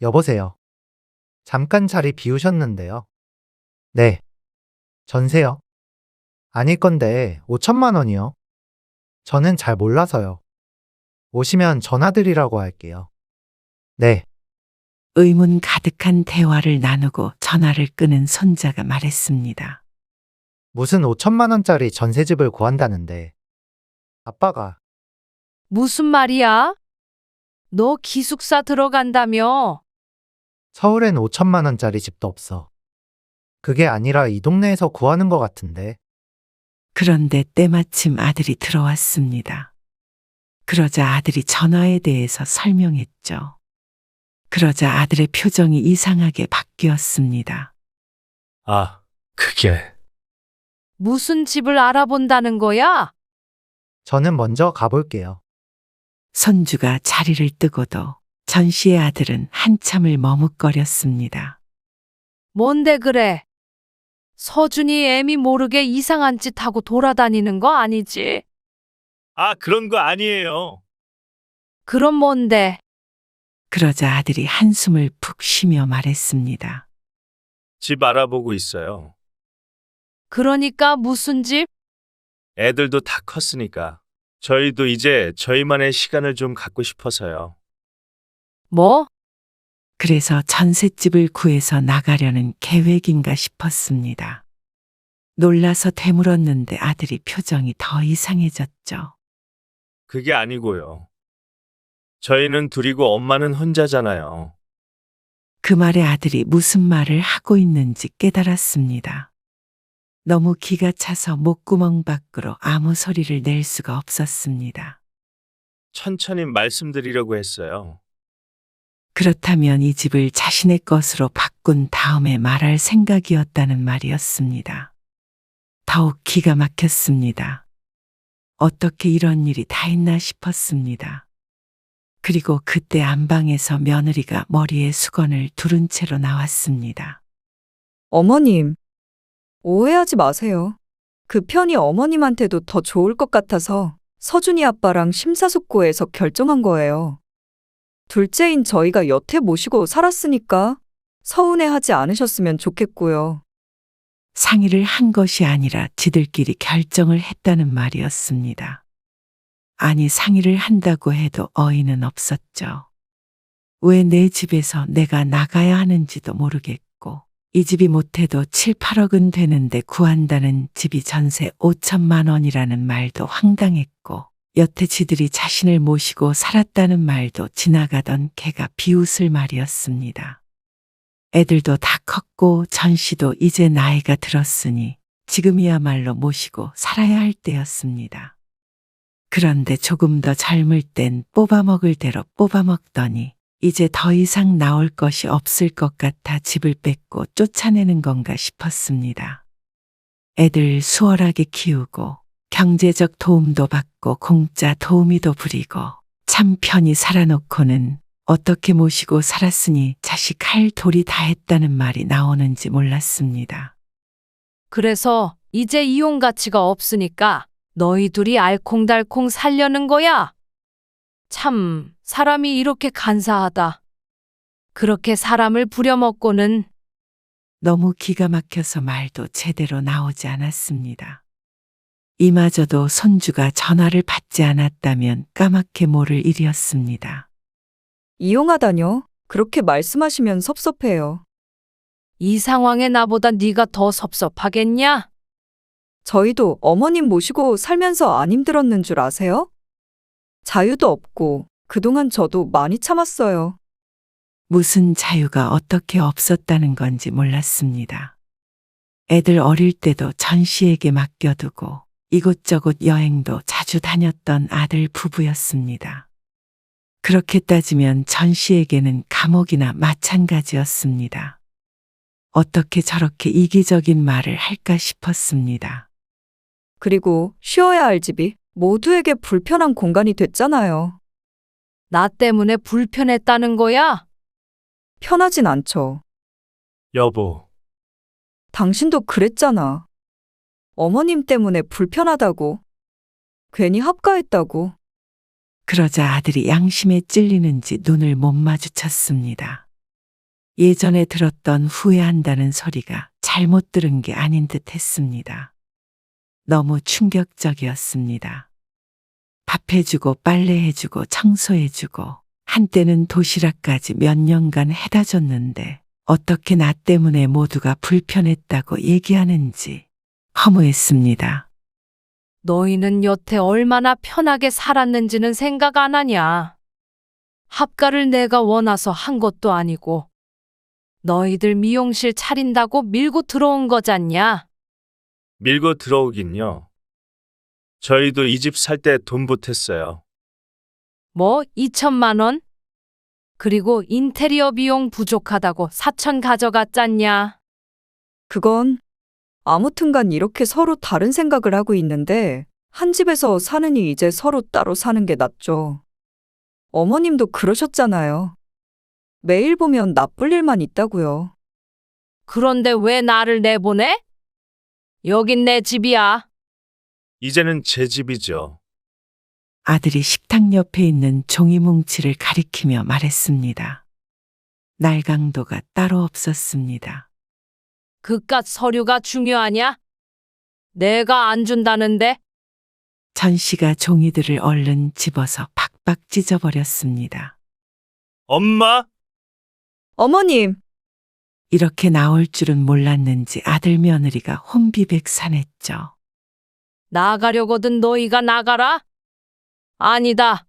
여보세요. 잠깐 자리 비우셨는데요. 네. 전세요? 아닐 건데 5천만 원이요. 저는 잘 몰라서요. 오시면 전화드리라고 할게요. 네. 의문 가득한 대화를 나누고 전화를 끄는 손자가 말했습니다. 무슨 5천만 원짜리 전세집을 구한다는데. 아빠가. 무슨 말이야? 너 기숙사 들어간다며? 서울엔 5천만 원짜리 집도 없어. 그게 아니라 이 동네에서 구하는 것 같은데. 그런데 때마침 아들이 들어왔습니다. 그러자 아들이 전화에 대해서 설명했죠. 그러자 아들의 표정이 이상하게 바뀌었습니다. 아, 그게. 무슨 집을 알아본다는 거야? 저는 먼저 가볼게요. 손주가 자리를 뜨고도 전 씨의 아들은 한참을 머뭇거렸습니다. 뭔데 그래? 서준이 애미 모르게 이상한 짓 하고 돌아다니는 거 아니지? 아, 그런 거 아니에요. 그럼 뭔데? 그러자 아들이 한숨을 푹 쉬며 말했습니다. 집 알아보고 있어요. 그러니까 무슨 집? 애들도 다 컸으니까. 저희도 이제 저희만의 시간을 좀 갖고 싶어서요. 뭐? 그래서 전셋집을 구해서 나가려는 계획인가 싶었습니다. 놀라서 되물었는데 아들이 표정이 더 이상해졌죠. 그게 아니고요. 저희는 둘이고 엄마는 혼자잖아요. 그 말에 아들이 무슨 말을 하고 있는지 깨달았습니다. 너무 기가 차서 목구멍 밖으로 아무 소리를 낼 수가 없었습니다. 천천히 말씀드리려고 했어요. 그렇다면 이 집을 자신의 것으로 바꾼 다음에 말할 생각이었다는 말이었습니다. 더욱 기가 막혔습니다. 어떻게 이런 일이 다 있나 싶었습니다. 그리고 그때 안방에서 며느리가 머리에 수건을 두른 채로 나왔습니다. 어머님, 오해하지 마세요. 그 편이 어머님한테도 더 좋을 것 같아서 서준이 아빠랑 심사숙고해서 결정한 거예요. 둘째인 저희가 여태 모시고 살았으니까 서운해하지 않으셨으면 좋겠고요. 상의를 한 것이 아니라 지들끼리 결정을 했다는 말이었습니다. 아니, 상의를 한다고 해도 어이는 없었죠. 왜 내 집에서 내가 나가야 하는지도 모르겠고, 이 집이 못해도 7, 8억은 되는데 구한다는 집이 전세 5천만 원이라는 말도 황당했고, 여태 지들이 자신을 모시고 살았다는 말도 지나가던 개가 비웃을 말이었습니다. 애들도 다 컸고 전 씨도 이제 나이가 들었으니 지금이야말로 모시고 살아야 할 때였습니다. 그런데 조금 더 젊을 땐 뽑아먹을 대로 뽑아먹더니 이제 더 이상 나올 것이 없을 것 같아 집을 뺏고 쫓아내는 건가 싶었습니다. 애들 수월하게 키우고 경제적 도움도 받고 공짜 도우미도 부리고 참 편히 살아놓고는 어떻게 모시고 살았으니 자식 할 도리 다 했다는 말이 나오는지 몰랐습니다. 그래서 이제 이혼 가치가 없으니까 너희 둘이 알콩달콩 살려는 거야? 참, 사람이 이렇게 간사하다. 그렇게 사람을 부려먹고는. 너무 기가 막혀서 말도 제대로 나오지 않았습니다. 이마저도 손주가 전화를 받지 않았다면 까맣게 모를 일이었습니다. 이용하다뇨? 그렇게 말씀하시면 섭섭해요. 이 상황에 나보다 네가 더 섭섭하겠냐? 저희도 어머님 모시고 살면서 안 힘들었는 줄 아세요? 자유도 없고 그동안 저도 많이 참았어요. 무슨 자유가 어떻게 없었다는 건지 몰랐습니다. 애들 어릴 때도 전 씨에게 맡겨두고 이곳저곳 여행도 자주 다녔던 아들 부부였습니다. 그렇게 따지면 전 씨에게는 감옥이나 마찬가지였습니다. 어떻게 저렇게 이기적인 말을 할까 싶었습니다. 그리고 쉬어야 할 집이 모두에게 불편한 공간이 됐잖아요. 나 때문에 불편했다는 거야? 편하진 않죠. 여보, 당신도 그랬잖아. 어머님 때문에 불편하다고. 괜히 합가했다고. 그러자 아들이 양심에 찔리는지 눈을 못 마주쳤습니다. 예전에 들었던 후회한다는 소리가 잘못 들은 게 아닌 듯 했습니다. 너무 충격적이었습니다. 밥해주고 빨래해주고 청소해주고 한때는 도시락까지 몇 년간 해다 줬는데 어떻게 나 때문에 모두가 불편했다고 얘기하는지 허무했습니다. 너희는 여태 얼마나 편하게 살았는지는 생각 안 하냐? 합가를 내가 원해서 한 것도 아니고 너희들 미용실 차린다고 밀고 들어온 거잖냐? 밀고 들어오긴요. 저희도 이 집 살 때 돈 보탰어요. 뭐 2천만 원? 그리고 인테리어 비용 부족하다고 4천 가져갔잖냐? 그건 아무튼간 이렇게 서로 다른 생각을 하고 있는데 한 집에서 사느니 이제 서로 따로 사는 게 낫죠. 어머님도 그러셨잖아요. 매일 보면 나쁠 일만 있다고요. 그런데 왜 나를 내보내? 여긴 내 집이야. 이제는 제 집이죠. 아들이 식탁 옆에 있는 종이 뭉치를 가리키며 말했습니다. 날강도가 따로 없었습니다. 그깟 서류가 중요하냐? 내가 안 준다는데? 전 씨가 종이들을 얼른 집어서 박박 찢어버렸습니다. 엄마? 어머님! 이렇게 나올 줄은 몰랐는지 아들 며느리가 혼비백산했죠. 나가려거든 너희가 나가라? 아니다.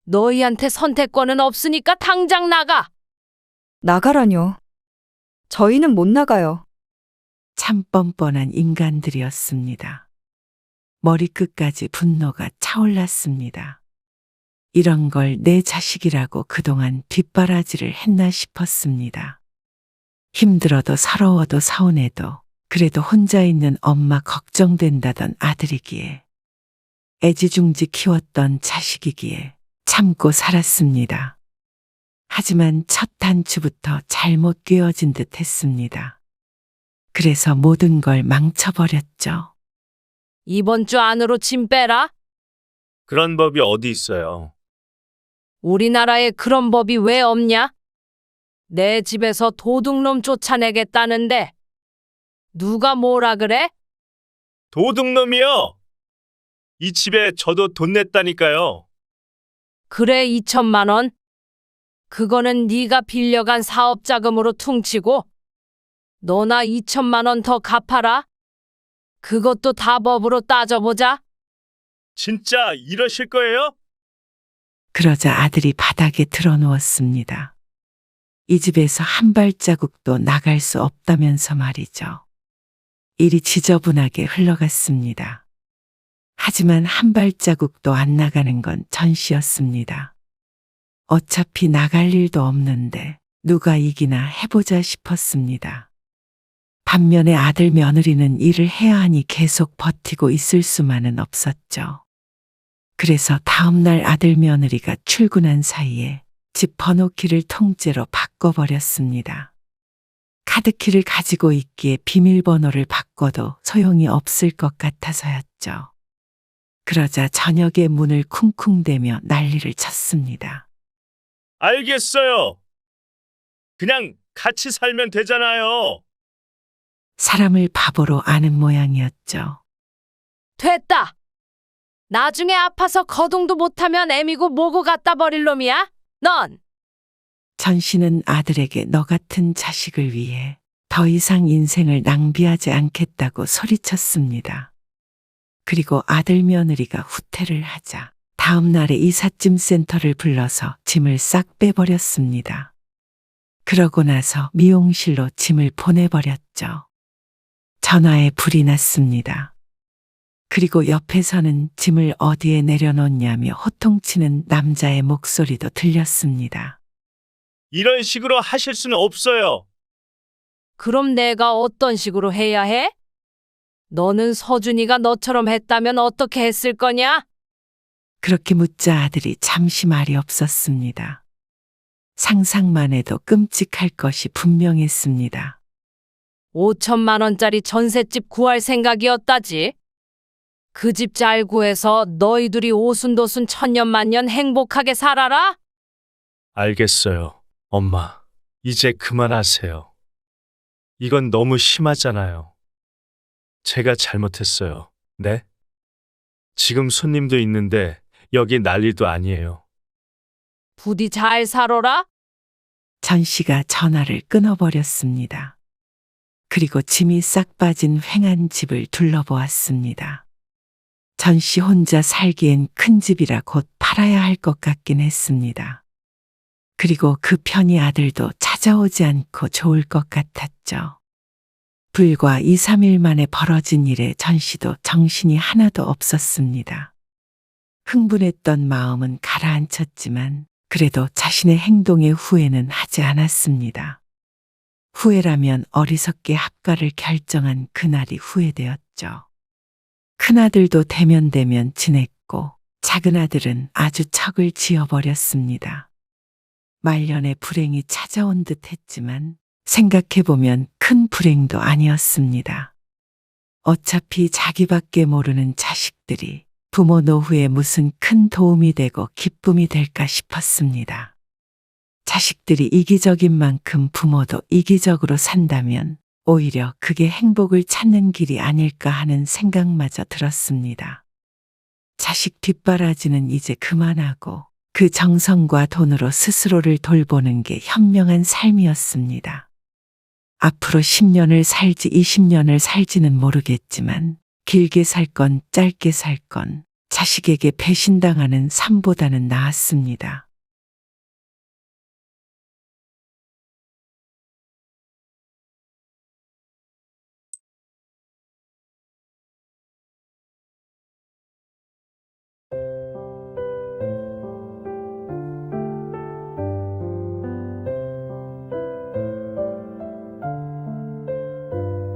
너희한테 선택권은 없으니까 당장 나가. 나가라뇨. 저희는 못 나가요. 참 뻔뻔한 인간들이었습니다. 머리끝까지 분노가 차올랐습니다. 이런 걸 내 자식이라고 그동안 뒷바라지를 했나 싶었습니다. 힘들어도 서러워도 서운해도 그래도 혼자 있는 엄마 걱정된다던 아들이기에 애지중지 키웠던 자식이기에 참고 살았습니다. 하지만 첫 단추부터 잘못 꿰어진 듯 했습니다. 그래서 모든 걸 망쳐버렸죠. 이번 주 안으로 짐 빼라. 그런 법이 어디 있어요? 우리나라에 그런 법이 왜 없냐? 내 집에서 도둑놈 쫓아내겠다는데 누가 뭐라 그래? 도둑놈이요! 이 집에 저도 돈 냈다니까요. 그래 2천만 원. 그거는 네가 빌려간 사업 자금으로 퉁치고 너나 2천만 원 더 갚아라. 그것도 다 법으로 따져보자. 진짜 이러실 거예요? 그러자 아들이 바닥에 드러누웠습니다. 이 집에서 한 발자국도 나갈 수 없다면서 말이죠. 일이 지저분하게 흘러갔습니다. 하지만 한 발자국도 안 나가는 건 전 씨였습니다. 어차피 나갈 일도 없는데 누가 이기나 해보자 싶었습니다. 반면에 아들 며느리는 일을 해야 하니 계속 버티고 있을 수만은 없었죠. 그래서 다음날 아들 며느리가 출근한 사이에 집 번호키를 통째로 바꿔버렸습니다. 카드키를 가지고 있기에 비밀번호를 바꿔도 소용이 없을 것 같아서였죠. 그러자 저녁에 문을 쿵쿵대며 난리를 쳤습니다. 알겠어요. 그냥 같이 살면 되잖아요. 사람을 바보로 아는 모양이었죠. 됐다. 나중에 아파서 거동도 못하면 애미고 뭐고 갖다 버릴 놈이야? 넌! 전 씨는 아들에게 너 같은 자식을 위해 더 이상 인생을 낭비하지 않겠다고 소리쳤습니다. 그리고 아들 며느리가 후퇴를 하자 다음 날에 이삿짐 센터를 불러서 짐을 싹 빼버렸습니다. 그러고 나서 미용실로 짐을 보내버렸죠. 전화에 불이 났습니다. 그리고 옆에서는 짐을 어디에 내려놓냐며 호통치는 남자의 목소리도 들렸습니다. 이런 식으로 하실 수는 없어요. 그럼 내가 어떤 식으로 해야 해? 너는 서준이가 너처럼 했다면 어떻게 했을 거냐? 그렇게 묻자 아들이 잠시 말이 없었습니다. 상상만 해도 끔찍할 것이 분명했습니다. 5천만 원짜리 전셋집 구할 생각이었다지. 그 집 잘 구해서 너희 둘이 오순도순 천년만년 행복하게 살아라? 알겠어요, 엄마. 이제 그만하세요. 이건 너무 심하잖아요. 제가 잘못했어요. 네? 지금 손님도 있는데 여기 난리도 아니에요. 부디 잘 살아라? 전 씨가 전화를 끊어버렸습니다. 그리고 짐이 싹 빠진 횡한 집을 둘러보았습니다. 전 씨 혼자 살기엔 큰 집이라 곧 팔아야 할 것 같긴 했습니다. 그리고 그 편히 아들도 찾아오지 않고 좋을 것 같았죠. 불과 2, 3일 만에 벌어진 일에 전씨도 정신이 하나도 없었습니다. 흥분했던 마음은 가라앉혔지만 그래도 자신의 행동에 후회는 하지 않았습니다. 후회라면 어리석게 합가를 결정한 그날이 후회되었죠. 큰아들도 대면대면 지냈고 작은아들은 아주 척을 지어버렸습니다. 말년에 불행이 찾아온 듯 했지만 생각해보면 큰 불행도 아니었습니다. 어차피 자기밖에 모르는 자식들이 부모 노후에 무슨 큰 도움이 되고 기쁨이 될까 싶었습니다. 자식들이 이기적인 만큼 부모도 이기적으로 산다면 오히려 그게 행복을 찾는 길이 아닐까 하는 생각마저 들었습니다. 자식 뒷바라지는 이제 그만하고 그 정성과 돈으로 스스로를 돌보는 게 현명한 삶이었습니다. 앞으로 10년을 살지 20년을 살지는 모르겠지만 길게 살 건 짧게 살 건 자식에게 배신당하는 삶보다는 나았습니다.